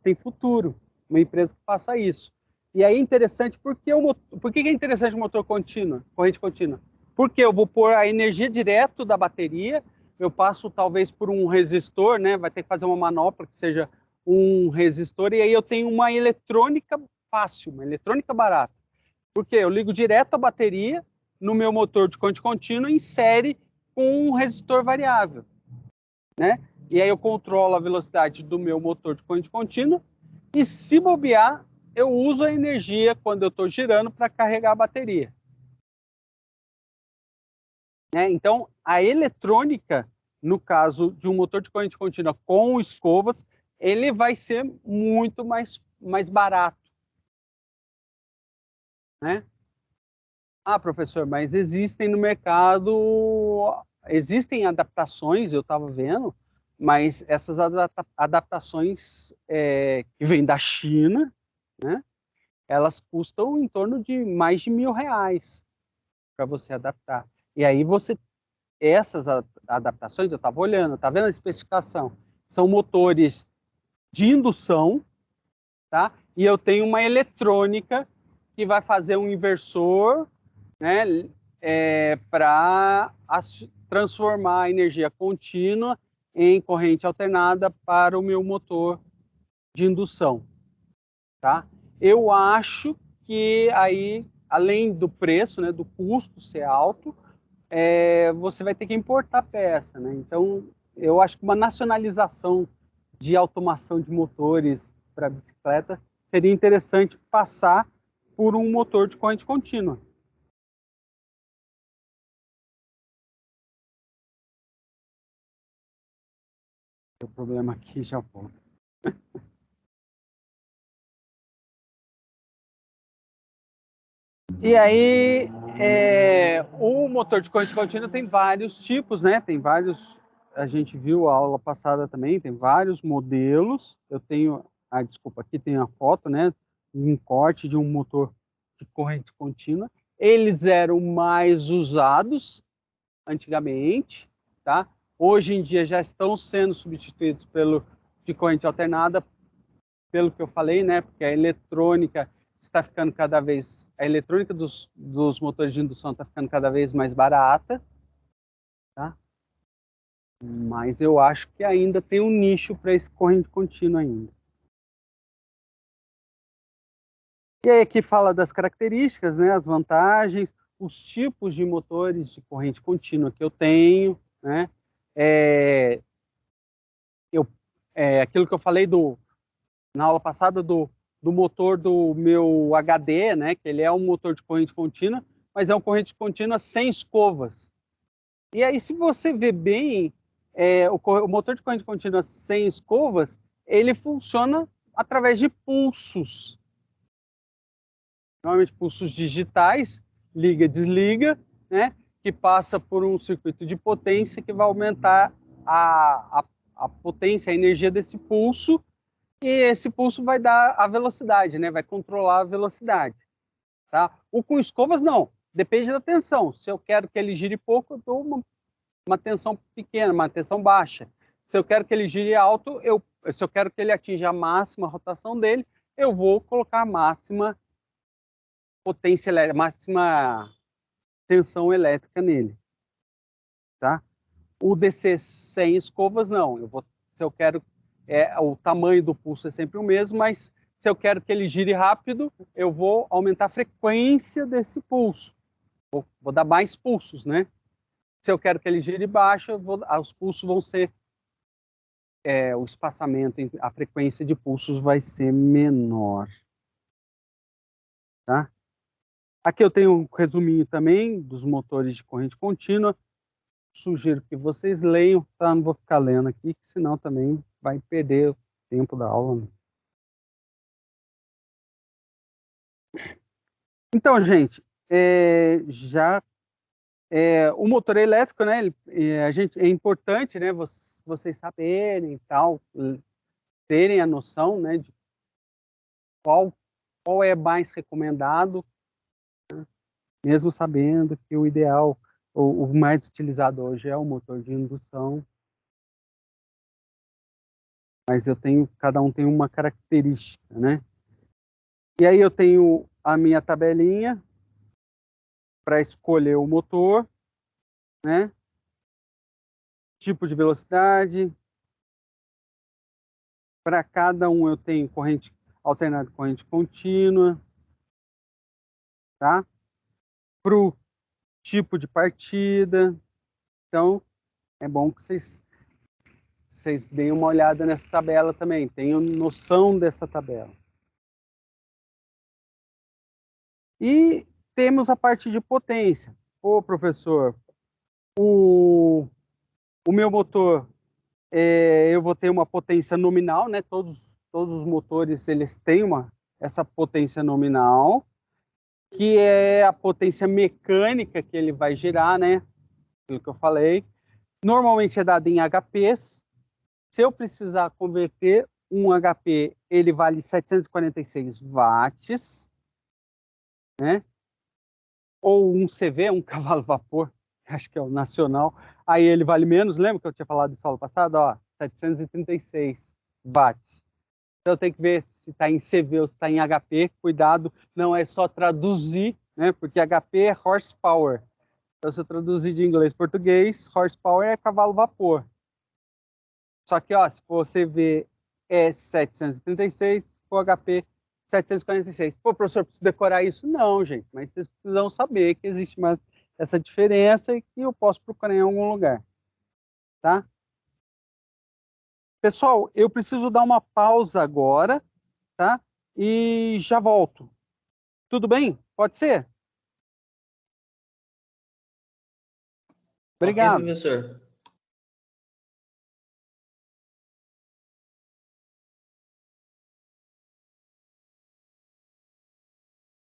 tem futuro uma empresa que faça isso. E aí é interessante, por que é interessante o motor contínuo, corrente contínua? Porque eu vou pôr a energia direto da bateria, eu passo talvez por um resistor, né? Vai ter que fazer uma manopla que seja um resistor, e aí eu tenho uma eletrônica fácil, uma eletrônica barata. Porque eu ligo direto a bateria no meu motor de corrente contínua em série com um resistor variável, né? E aí eu controlo a velocidade do meu motor de corrente contínua e, se bobear, eu uso a energia quando eu estou girando para carregar a bateria. Né? Então, a eletrônica, no caso de um motor de corrente contínua com escovas, ele vai ser muito mais barato. Né? Ah, professor, mas existem no mercado, existem adaptações, eu estava vendo, mas essas adaptações que vêm da China, né, elas custam em torno de mais de R$ 1.000 para você adaptar. E aí essas adaptações, eu estava olhando, tá vendo a especificação? São motores de indução, tá? E eu tenho uma eletrônica que vai fazer um inversor, né, para transformar a energia contínua em corrente alternada para o meu motor de indução. Tá? Eu acho que aí, além do preço, né, do custo ser alto, você vai ter que importar peça. Né? Então, eu acho que uma nacionalização de automação de motores para bicicleta seria interessante passar por um motor de corrente contínua. O problema aqui já volta. E aí, o motor de corrente contínua tem vários tipos, né? Tem vários, a gente viu a aula passada também, tem vários modelos. Eu tenho, desculpa, aqui tem a foto, né? Um corte de um motor de corrente contínua. Eles eram mais usados antigamente, tá? Hoje em dia já estão sendo substituídos de corrente alternada, pelo que eu falei, né? Porque a eletrônica está ficando a eletrônica dos motores de indução está ficando cada vez mais barata, tá? Mas eu acho que ainda tem um nicho para esse corrente contínua ainda. E aí aqui fala das características, né? As vantagens, os tipos de motores de corrente contínua que eu tenho, né? Aquilo que eu falei do na aula passada do motor do meu HD, né, que ele é um motor de corrente contínua, mas é uma corrente contínua sem escovas. E aí, se você ver bem, o motor de corrente contínua sem escovas, ele funciona através de pulsos. Normalmente pulsos digitais, liga, desliga, né, que passa por um circuito de potência que vai aumentar a potência, a energia desse pulso, e esse pulso vai dar a velocidade, né, vai controlar a velocidade. Tá? O com escovas, não. Depende da tensão. Se eu quero que ele gire pouco, eu dou uma tensão pequena, uma tensão baixa. Se eu quero que ele gire alto, se eu quero que ele atinja a máxima rotação dele, eu vou colocar a máxima potência elétrica, máxima tensão elétrica nele. Tá? O DC sem escovas, não. Se eu quero, o tamanho do pulso é sempre o mesmo, mas se eu quero que ele gire rápido, eu vou aumentar a frequência desse pulso. Vou dar mais pulsos, né? Se eu quero que ele gire baixo, os pulsos vão ser... o espaçamento, a frequência de pulsos vai ser menor. Tá? Aqui eu tenho um resuminho também dos motores de corrente contínua. Sugiro que vocês leiam, tá? Não vou ficar lendo aqui, senão também vai perder o tempo da aula. Né? Então, gente, o motor elétrico, né? É importante, né? Vocês saberem e tal, terem a noção, né? De qual é mais recomendado, né? Mesmo sabendo que o ideal, o mais utilizado hoje é o motor de indução. Mas cada um tem uma característica, né? E aí eu tenho a minha tabelinha para escolher o motor, né? Tipo de velocidade. Para cada um eu tenho corrente alternada, corrente contínua, tá? Para o tipo de partida. Então, é bom que vocês deem uma olhada nessa tabela também, tenham noção dessa tabela. E temos a parte de potência. Ô, professor, o meu motor, eu vou ter uma potência nominal, né? Todos os motores, eles têm essa potência nominal, que é a potência mecânica que ele vai gerar, né? Aquilo que eu falei. Normalmente é dado em HPs. Se eu precisar converter um HP, ele vale 746 watts, né? Ou um CV, um cavalo vapor, acho que é o nacional, aí ele vale menos, lembra que eu tinha falado isso aula passada? Ó, 736 watts. Então eu tenho que ver se está em CV ou se está em HP, cuidado, não é só traduzir, né? Porque HP é horsepower. Então se eu traduzir de inglês para português, horsepower é cavalo vapor. Só que, ó, se for CV é 736, se for HP 746. Pô, professor, preciso decorar isso? Não, gente, mas vocês precisam saber que existe essa diferença e que eu posso procurar em algum lugar, tá? Pessoal, eu preciso dar uma pausa agora, tá? E já volto. Tudo bem? Pode ser? Ok, Obrigado. professor.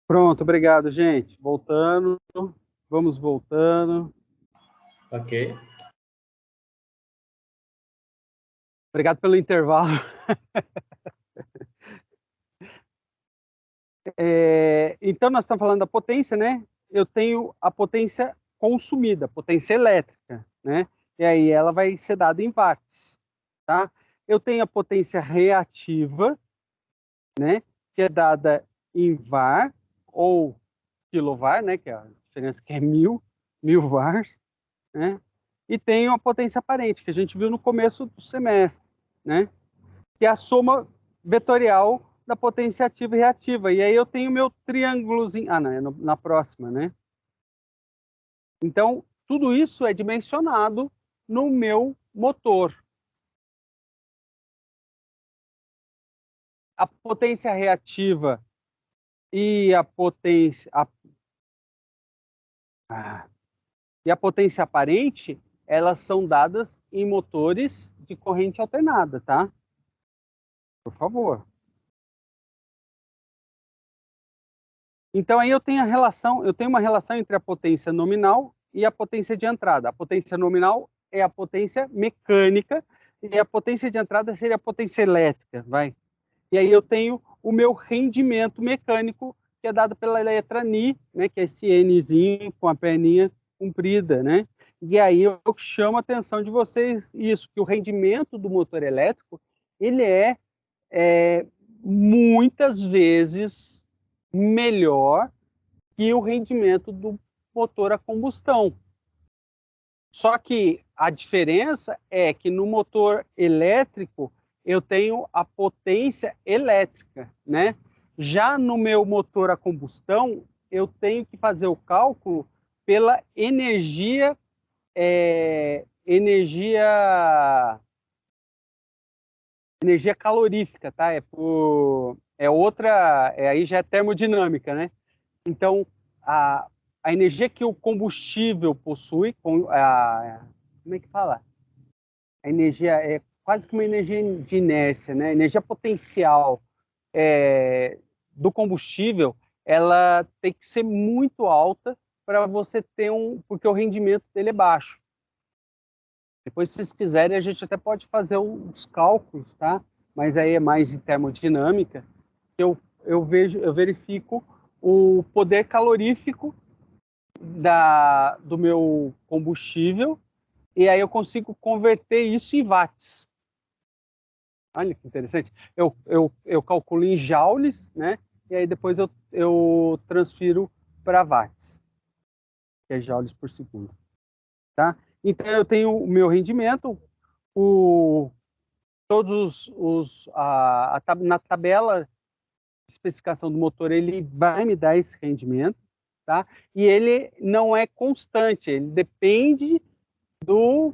Pronto, obrigado, gente. Voltando, vamos voltando. Ok. Obrigado pelo intervalo. Então, nós estamos falando da potência, né? Eu tenho a potência consumida, potência elétrica, né? E aí ela vai ser dada em watts, tá? Eu tenho a potência reativa, né? Que é dada em var ou kilovar, né? Que é a diferença que é 1000 vars, né? E tenho a potência aparente, que a gente viu no começo do semestre, né? Que é a soma vetorial da potência ativa e reativa. E aí eu tenho meu triângulozinho... Ah, não, é na próxima, né? Então, tudo isso é dimensionado no meu motor. a potência reativa e a potência aparente, elas são dadas em motores de corrente alternada, tá? Por favor. Então aí eu tenho uma relação entre a potência nominal e a potência de entrada. A potência nominal é a potência mecânica e a potência de entrada seria a potência elétrica, vai. E aí eu tenho o meu rendimento mecânico, que é dado pela letra Ni, né, que é esse Nzinho com a perninha comprida, né? E aí eu chamo a atenção de vocês isso, que o rendimento do motor elétrico, ele é muitas vezes melhor que o rendimento do motor a combustão. Só que a diferença é que no motor elétrico eu tenho a potência elétrica, né? Já no meu motor a combustão, eu tenho que fazer o cálculo pela energia calorífica, tá? Aí já é termodinâmica, né? Então, a energia que o combustível possui, como é que fala? A energia é quase que uma energia de inércia, né? A energia potencial do combustível, ela tem que ser muito alta para você ter porque o rendimento dele é baixo. Depois, se vocês quiserem, a gente até pode fazer os cálculos, tá? Mas aí é mais de termodinâmica. Eu verifico o poder calorífico do meu combustível e aí eu consigo converter isso em watts. Olha que interessante. Eu calculo em joules, né? E aí depois eu transfiro para watts, que é joules por segundo. Tá? Então eu tenho o meu rendimento, na tabela de especificação do motor, ele vai me dar esse rendimento, tá? E ele não é constante, ele depende do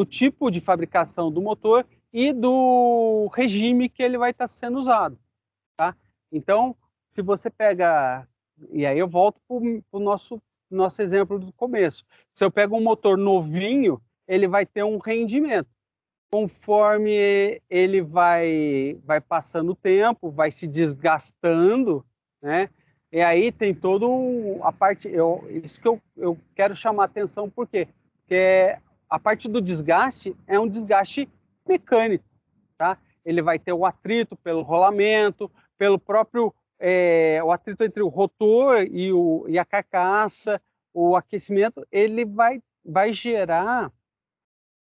tipo de fabricação do motor e do regime que ele vai estar sendo usado, tá? Então, se você pega, e aí eu volto para o nosso exemplo do começo. Se eu pego um motor novinho, ele vai ter um rendimento. Conforme ele vai passando o tempo, vai se desgastando, né? E aí tem todo a parte, isso que eu quero chamar a atenção, por quê? Porque a parte do desgaste é um desgaste mecânico, tá? Ele vai ter o atrito pelo rolamento, pelo próprio o atrito entre o rotor e a carcaça, o aquecimento, ele vai gerar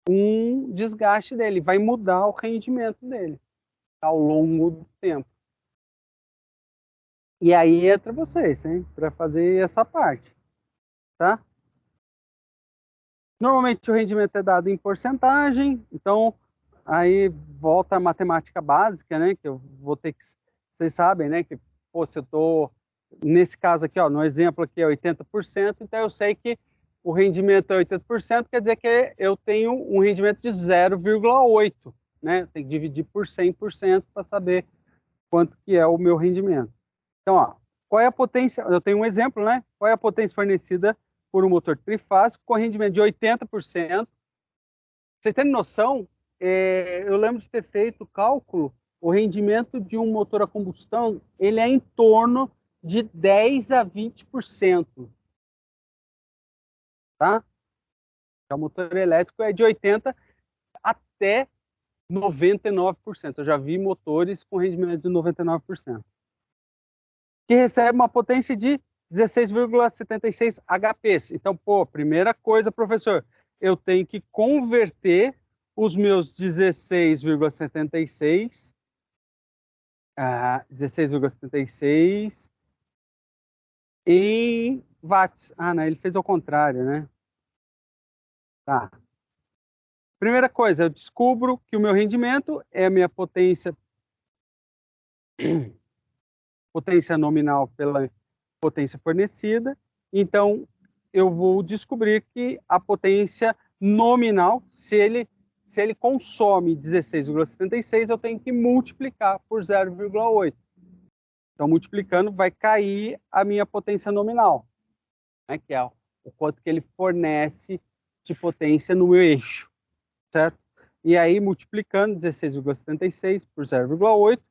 um desgaste dele, vai mudar o rendimento dele ao longo do tempo. E aí entra vocês, hein, para fazer essa parte, tá? Normalmente o rendimento é dado em porcentagem, então aí volta a matemática básica, né, que eu vou ter que, vocês sabem, né, que pô, se eu tô nesse caso aqui, ó, no exemplo aqui é 80%, então eu sei que o rendimento é 80%, quer dizer que eu tenho um rendimento de 0,8, né? Tem que dividir por 100% para saber quanto que é o meu rendimento. Então, ó, qual é a potência? Eu tenho um exemplo, né? Qual é a potência fornecida por um motor trifásico com rendimento de 80%? Vocês têm noção? Eu lembro de ter feito o cálculo, o rendimento de um motor a combustão, ele é em torno de 10 a 20%. Tá? O motor elétrico é de 80% até 99%. Eu já vi motores com rendimento de 99%. Que recebe uma potência de 16,76 HPs. Então, pô, primeira coisa, professor, eu tenho que converter os meus 16,76 em watts. Ah, não, ele fez ao contrário, né? Tá. Primeira coisa, eu descubro que o meu rendimento é a minha potência nominal pela potência fornecida. Então, eu vou descobrir que a potência nominal, se se ele consome 16,76, eu tenho que multiplicar por 0,8. Então, multiplicando, vai cair a minha potência nominal, né, que é o quanto que ele fornece de potência no meu eixo, certo? E aí, multiplicando 16,76 por 0,8,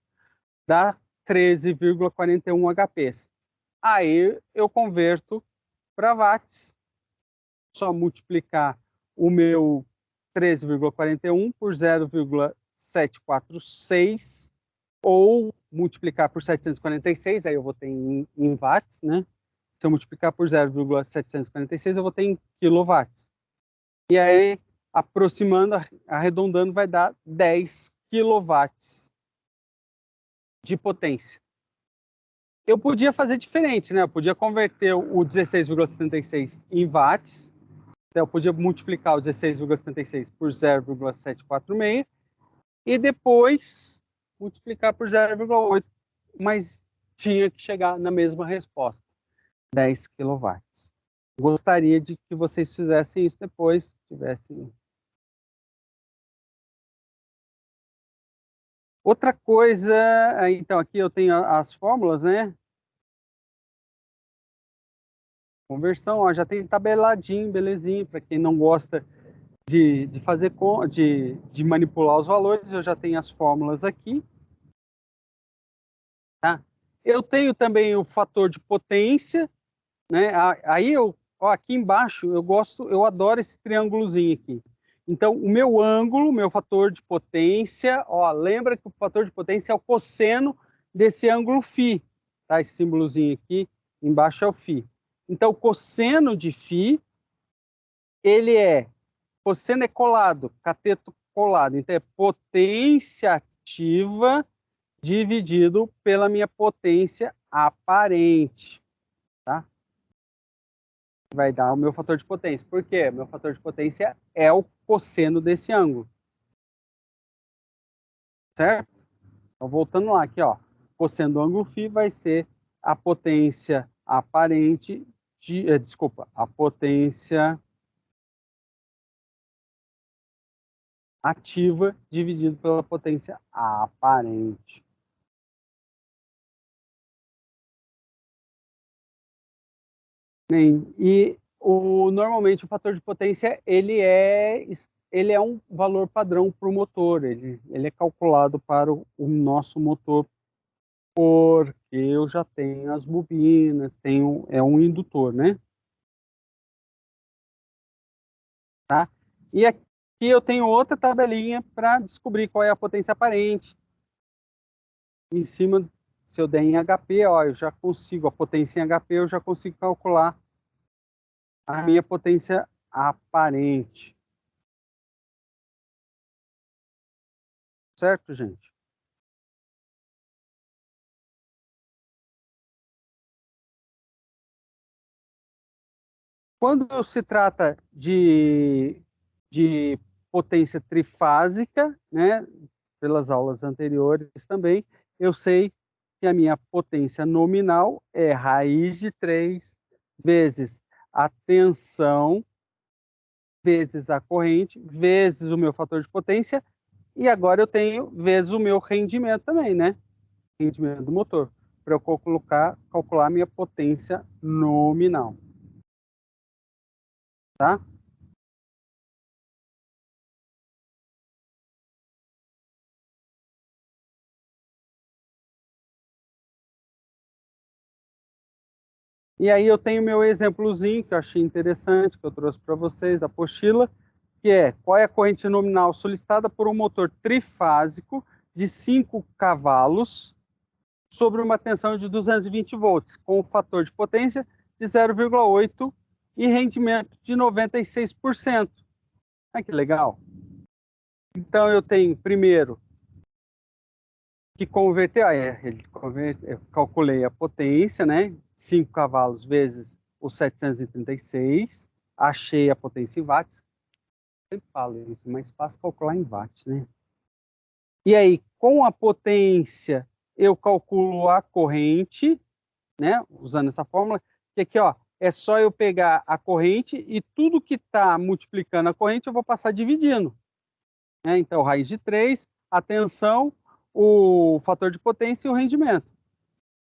dá 13,41 HPs. Aí, eu converto para watts, só multiplicar o meu 13,41 por 0,746, ou multiplicar por 746, aí eu vou ter em watts, né? Se eu multiplicar por 0,746, eu vou ter em quilowatts. E aí, aproximando, arredondando, vai dar 10 quilowatts de potência. Eu podia fazer diferente, né? Eu podia converter o 16,76 em watts. Então, eu podia multiplicar o 16,76 por 0,746 e depois multiplicar por 0,8, mas tinha que chegar na mesma resposta, 10 kW. Gostaria de que vocês fizessem isso depois, tivessem. Outra coisa, então aqui eu tenho as fórmulas, né? Conversão, ó, já tem tabeladinho, belezinho, para quem não gosta de fazer de manipular os valores, eu já tenho as fórmulas aqui. Tá? Eu tenho também o fator de potência, né? Aí aqui embaixo eu adoro esse triângulozinho aqui. Então, o meu ângulo, meu fator de potência, ó, lembra que o fator de potência é o cosseno desse ângulo φ, tá? Esse símbolozinho aqui embaixo é o φ. Então, o cosseno de φ, ele cosseno é colado, cateto colado. Então, é potência ativa dividido pela minha potência aparente, tá? Vai dar o meu fator de potência. Por quê? Meu fator de potência é o cosseno desse ângulo. Certo? Então, voltando lá aqui, ó. Cosseno do ângulo φ vai ser a potência aparente a potência ativa dividido pela potência aparente. E normalmente o fator de potência ele é um valor padrão para o motor, ele é calculado para o nosso motor, porque eu já tenho as bobinas, é um indutor, né? Tá? E aqui eu tenho outra tabelinha para descobrir qual é a potência aparente. Em cima, se eu der em HP, ó, eu já consigo, a potência em HP, eu já consigo calcular a minha potência aparente. Certo, gente? Quando se trata de potência trifásica, né, pelas aulas anteriores também, eu sei que a minha potência nominal é raiz de 3 vezes a tensão, vezes a corrente, vezes o meu fator de potência, e agora eu tenho vezes o meu rendimento também, né? Rendimento do motor, para eu calcular a minha potência nominal. Tá? E aí eu tenho meu exemplozinho que eu achei interessante, que eu trouxe para vocês, da apostila, que é qual é a corrente nominal solicitada por um motor trifásico de 5 cavalos sobre uma tensão de 220 volts, com o fator de potência de 0,8 e rendimento de 96%. Ah, que legal! Então eu tenho primeiro que converter, eu calculei a potência, né? 5 cavalos vezes os 736, achei a potência em watts. Eu sempre falo isso, é mais fácil calcular em watts, né? E aí, com a potência, eu calculo a corrente, né? Usando essa fórmula, que aqui, ó, é só eu pegar a corrente e tudo que está multiplicando a corrente eu vou passar dividindo. né? Então, raiz de 3, a tensão, o fator de potência e o rendimento.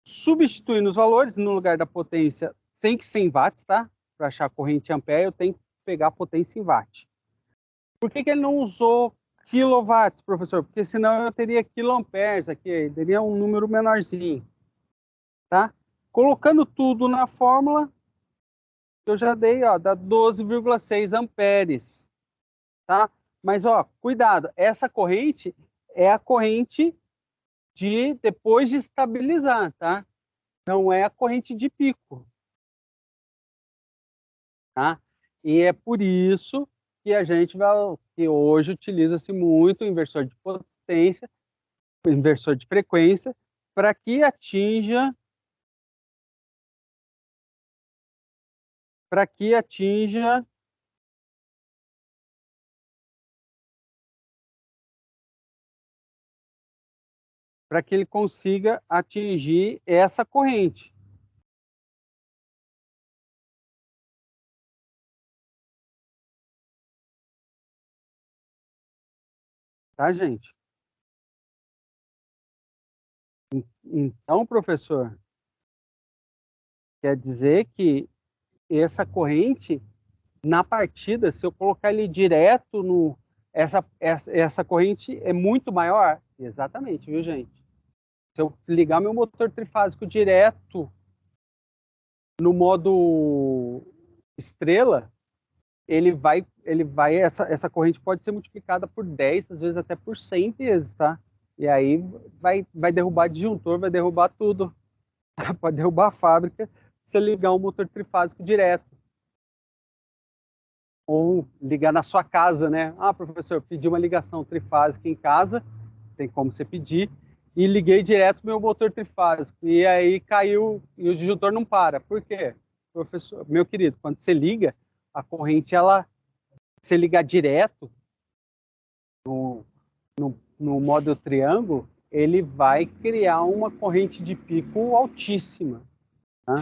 Substituindo os valores, no lugar da potência, tem que ser em watts, tá? Para achar a corrente em ampere, eu tenho que pegar a potência em watt. Por que ele não usou quilowatts, professor? Porque senão eu teria quiloamperes aqui, teria um número menorzinho, tá? Colocando tudo na fórmula, eu já dei, ó, dá 12,6 amperes, tá? Mas, ó, cuidado, essa corrente é a corrente de depois de estabilizar, tá? Não é a corrente de pico, tá? E é por isso que a gente vai, que hoje utiliza-se muito o inversor de potência, o inversor de frequência, para que atinja para que atinja para que ele consiga atingir essa corrente. Tá, gente? Então, professor, quer dizer que essa corrente, na partida, se eu colocar ele direto no... Essa corrente é muito maior? Exatamente, viu, gente? Se eu ligar meu motor trifásico direto no modo estrela, essa corrente pode ser multiplicada por 10, às vezes até por 100 vezes, tá? E aí vai derrubar disjuntor, vai derrubar tudo. Pode derrubar a fábrica se você ligar um motor trifásico direto. Ou ligar na sua casa, né? Ah, professor, pedi uma ligação trifásica em casa, tem como você pedir, e liguei direto meu motor trifásico. E aí caiu, e o disjuntor não para. Por quê? Professor, meu querido, quando você liga, a corrente, se ligar direto no modo triângulo, ele vai criar uma corrente de pico altíssima, tá?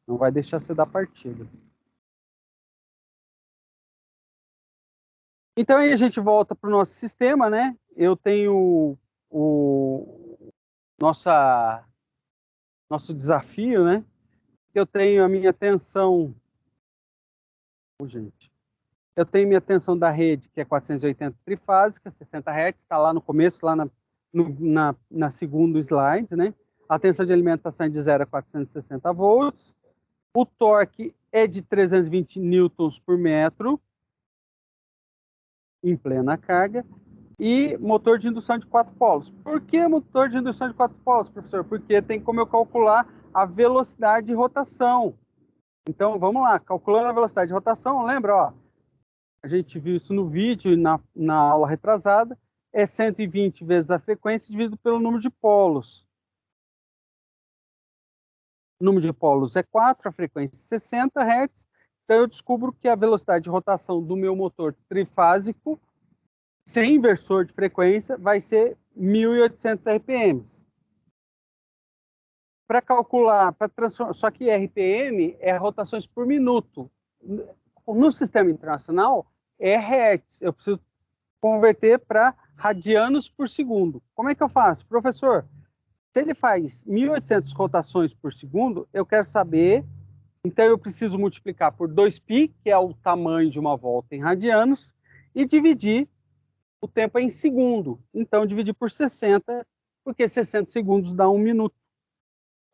Não vai deixar você dar partida. Então aí a gente volta para o nosso sistema, né? Eu tenho nosso desafio, né? Eu tenho a minha tensão, gente. Eu tenho minha tensão da rede, que é 480 trifásica, 60 Hz, está lá no começo, lá na segundo slide, né? A tensão de alimentação é de 0 a 460 volts. O torque é de 320 newtons por metro, em plena carga. E motor de indução de 4 polos. Por que motor de indução de 4 polos, professor? Porque tem como eu calcular a velocidade de rotação. Então, vamos lá, calculando a velocidade de rotação, lembra, ó, a gente viu isso no vídeo e na aula retrasada, é 120 vezes a frequência dividido pelo número de polos. O número de polos é 4, a frequência é 60 Hz, então eu descubro que a velocidade de rotação do meu motor trifásico, sem inversor de frequência, vai ser 1.800 RPMs. Para calcular, só que RPM é rotações por minuto. No sistema internacional, é Hertz. Eu preciso converter para radianos por segundo. Como é que eu faço? Professor, se ele faz 1.800 rotações por segundo, eu quero saber, então eu preciso multiplicar por 2π, que é o tamanho de uma volta em radianos, e dividir o tempo em segundo. Então, dividir por 60, porque 60 segundos dá 1 minuto.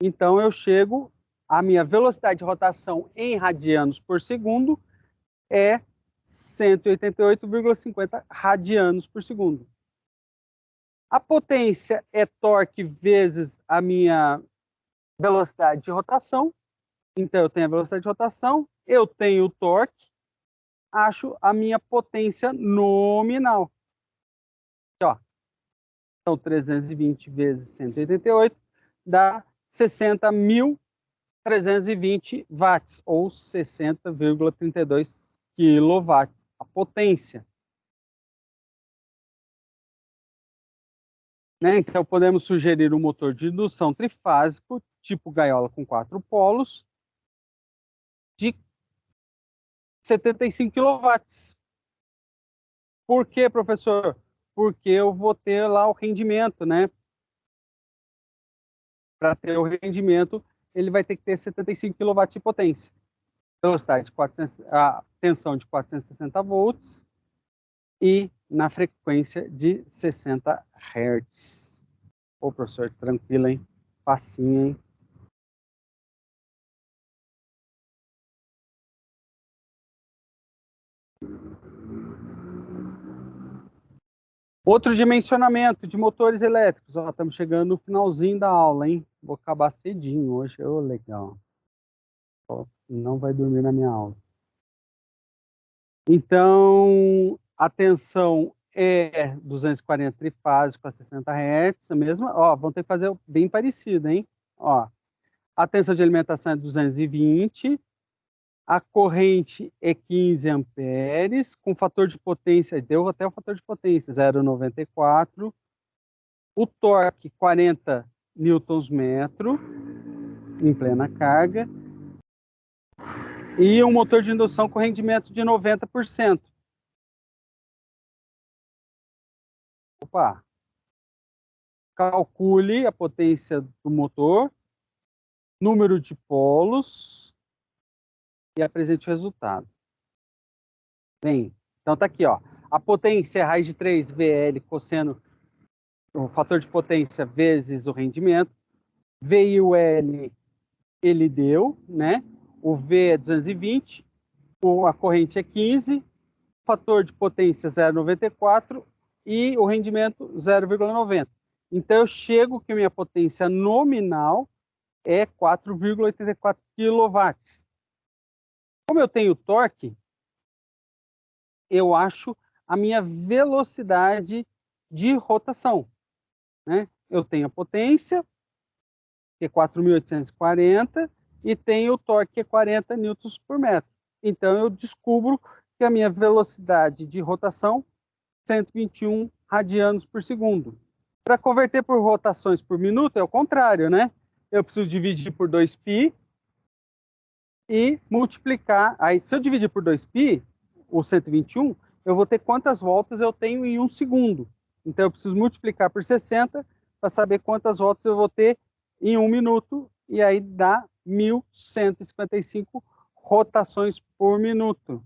Então, eu chego, a minha velocidade de rotação em radianos por segundo é 188,50 radianos por segundo. A potência é torque vezes a minha velocidade de rotação. Então, eu tenho a velocidade de rotação, eu tenho o torque, acho a minha potência nominal. Ó, então, 320 vezes 188 dá 60.320 watts, ou 60,32 quilowatts, a potência. Né? Então, podemos sugerir um motor de indução trifásico, tipo gaiola com 4 polos, de 75 kW. Por quê, professor? porque eu vou ter lá o rendimento, né? Para ter o rendimento, ele vai ter que ter 75 kW de potência. Velocidade de 400, a tensão de 460 volts e na frequência de 60 Hz. Ô, professor, tranquilo, hein? Facinho, hein? Outro dimensionamento de motores elétricos. Ó, estamos chegando no finalzinho da aula, hein? Vou acabar cedinho hoje. Ô, legal. Ó, não vai dormir na minha aula. Então, a tensão é 240 trifásico a 60 Hz, a mesma. Ó, vão ter que fazer bem parecido, hein? Ó, a tensão de alimentação é 220, a corrente é 15 amperes, com fator de potência, deu até o fator de potência, 0,94. O torque, 40 newtons-metro, em plena carga. E um motor de indução com rendimento de 90%. Opa! Calcule a potência do motor, número de polos e apresente o resultado. Bem, então tá aqui, ó. A potência é raiz de 3 VL cosseno, o fator de potência vezes o rendimento. V e o L ele deu, né? O V é 220, a corrente é 15, o fator de potência 0,94 e o rendimento 0,90. Então eu chego que minha potência nominal é 4,84 kW. Como eu tenho torque, eu acho a minha velocidade de rotação, né? Eu tenho a potência, que é 4.840, e tenho o torque, que é 40 newtons por metro. Então, eu descubro que a minha velocidade de rotação é 121 radianos por segundo. Para converter por rotações por minuto, é o contrário, né? Eu preciso dividir por 2π e multiplicar. Aí, se eu dividir por 2π, o 121, eu vou ter quantas voltas eu tenho em 1 segundo. Então, eu preciso multiplicar por 60 para saber quantas voltas eu vou ter em 1 minuto, e aí dá 1.155 rotações por minuto.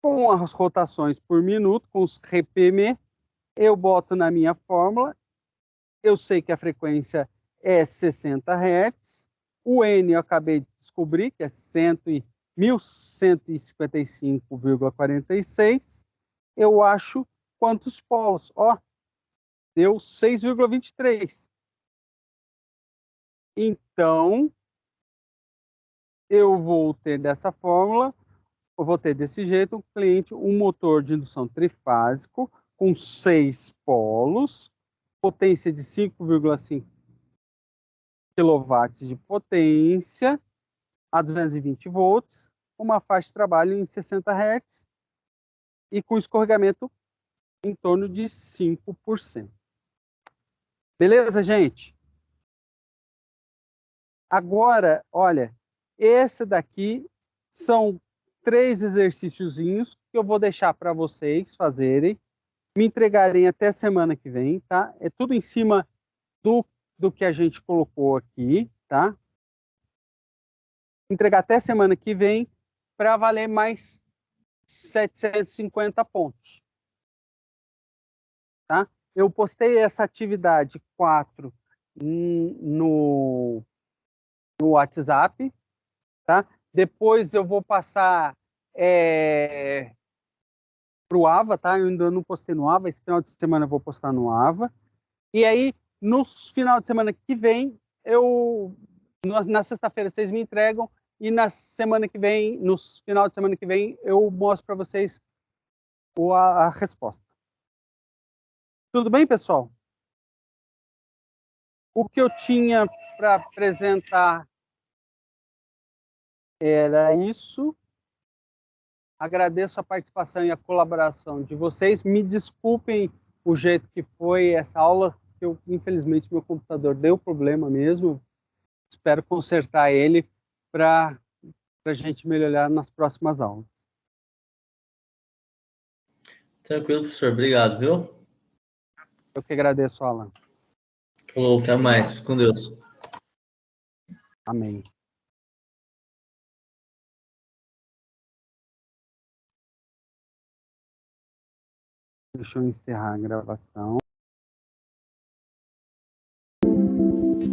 Com as rotações por minuto, com os RPM, eu boto na minha fórmula, eu sei que a frequência é 60 Hz, o N eu acabei de descobrir, que é 1.155,46, eu acho quantos polos? Ó, deu 6,23. Então, eu vou ter dessa fórmula, eu vou ter desse jeito, um cliente, um motor de indução trifásico com 6 polos, potência de 5,5 kW de potência, a 220 volts, uma faixa de trabalho em 60 Hz e com escorregamento em torno de 5%. Beleza, gente? Agora, olha, esse daqui são 3 exercíciozinhos que eu vou deixar para vocês fazerem, me entregarem até semana que vem, tá? É tudo em cima do que a gente colocou aqui, tá? Entregar até semana que vem para valer mais 750 pontos, tá? Eu postei essa atividade 4 no WhatsApp, tá? Depois eu vou passar para o AVA, tá? Eu ainda não postei no AVA, esse final de semana eu vou postar no AVA. E aí, no final de semana que vem, na sexta-feira vocês me entregam, e na semana que vem, no final de semana que vem, eu mostro para vocês a resposta. Tudo bem, pessoal? O que eu tinha para apresentar era isso. Agradeço a participação e a colaboração de vocês. Me desculpem o jeito que foi essa aula, que infelizmente meu computador deu problema mesmo. Espero consertar ele para a gente melhorar nas próximas aulas. Tranquilo, professor. Obrigado, viu? Eu que agradeço, Alan. Falou, até mais. Com Deus. Amém. Deixa eu encerrar a gravação.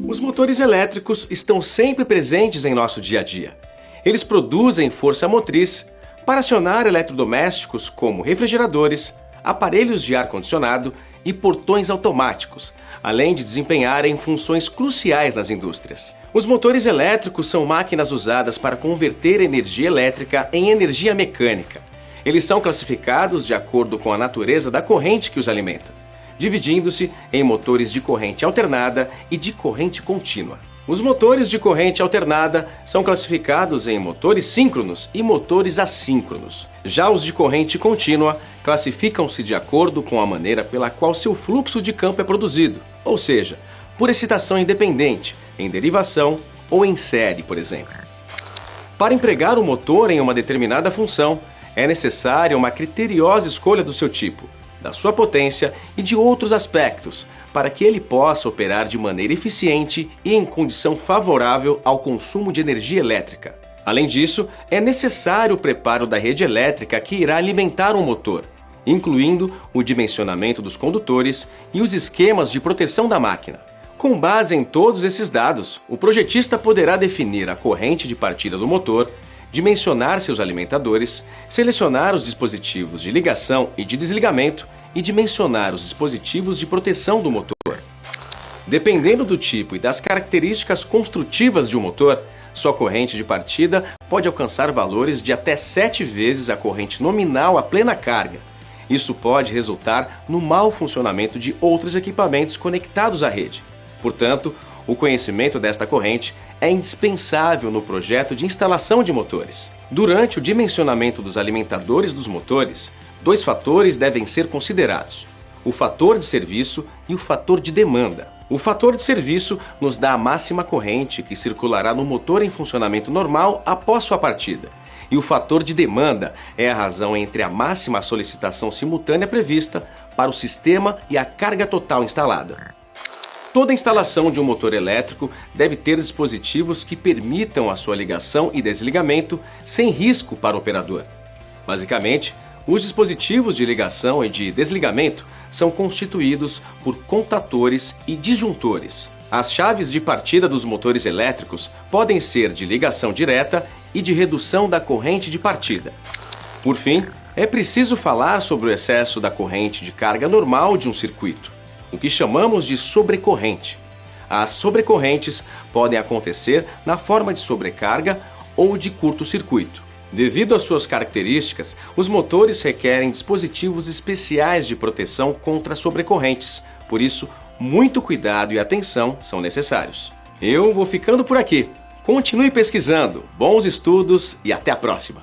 Os motores elétricos estão sempre presentes em nosso dia a dia. Eles produzem força motriz para acionar eletrodomésticos como refrigeradores, aparelhos de ar-condicionado e portões automáticos, além de desempenharem funções cruciais nas indústrias. Os motores elétricos são máquinas usadas para converter energia elétrica em energia mecânica. Eles são classificados de acordo com a natureza da corrente que os alimenta, dividindo-se em motores de corrente alternada e de corrente contínua. Os motores de corrente alternada são classificados em motores síncronos e motores assíncronos. Já os de corrente contínua classificam-se de acordo com a maneira pela qual seu fluxo de campo é produzido, ou seja, por excitação independente, em derivação ou em série, por exemplo. Para empregar o motor em uma determinada função, é necessária uma criteriosa escolha do seu tipo, da sua potência e de outros aspectos, para que ele possa operar de maneira eficiente e em condição favorável ao consumo de energia elétrica. Além disso, é necessário o preparo da rede elétrica que irá alimentar o motor, incluindo o dimensionamento dos condutores e os esquemas de proteção da máquina. Com base em todos esses dados, o projetista poderá definir a corrente de partida do motor, dimensionar seus alimentadores, selecionar os dispositivos de ligação e de desligamento e dimensionar os dispositivos de proteção do motor. Dependendo do tipo e das características construtivas de um motor, sua corrente de partida pode alcançar valores de até 7 vezes a corrente nominal à plena carga. Isso pode resultar no mau funcionamento de outros equipamentos conectados à rede. Portanto, o conhecimento desta corrente é indispensável no projeto de instalação de motores. Durante o dimensionamento dos alimentadores dos motores, 2 fatores devem ser considerados: o fator de serviço e o fator de demanda. O fator de serviço nos dá a máxima corrente que circulará no motor em funcionamento normal após sua partida. E o fator de demanda é a razão entre a máxima solicitação simultânea prevista para o sistema e a carga total instalada. Toda instalação de um motor elétrico deve ter dispositivos que permitam a sua ligação e desligamento sem risco para o operador. Basicamente, os dispositivos de ligação e de desligamento são constituídos por contatores e disjuntores. As chaves de partida dos motores elétricos podem ser de ligação direta e de redução da corrente de partida. Por fim, é preciso falar sobre o excesso da corrente de carga normal de um circuito, o que chamamos de sobrecorrente. As sobrecorrentes podem acontecer na forma de sobrecarga ou de curto-circuito. Devido às suas características, os motores requerem dispositivos especiais de proteção contra sobrecorrentes. Por isso, muito cuidado e atenção são necessários. Eu vou ficando por aqui. Continue pesquisando, bons estudos e até a próxima!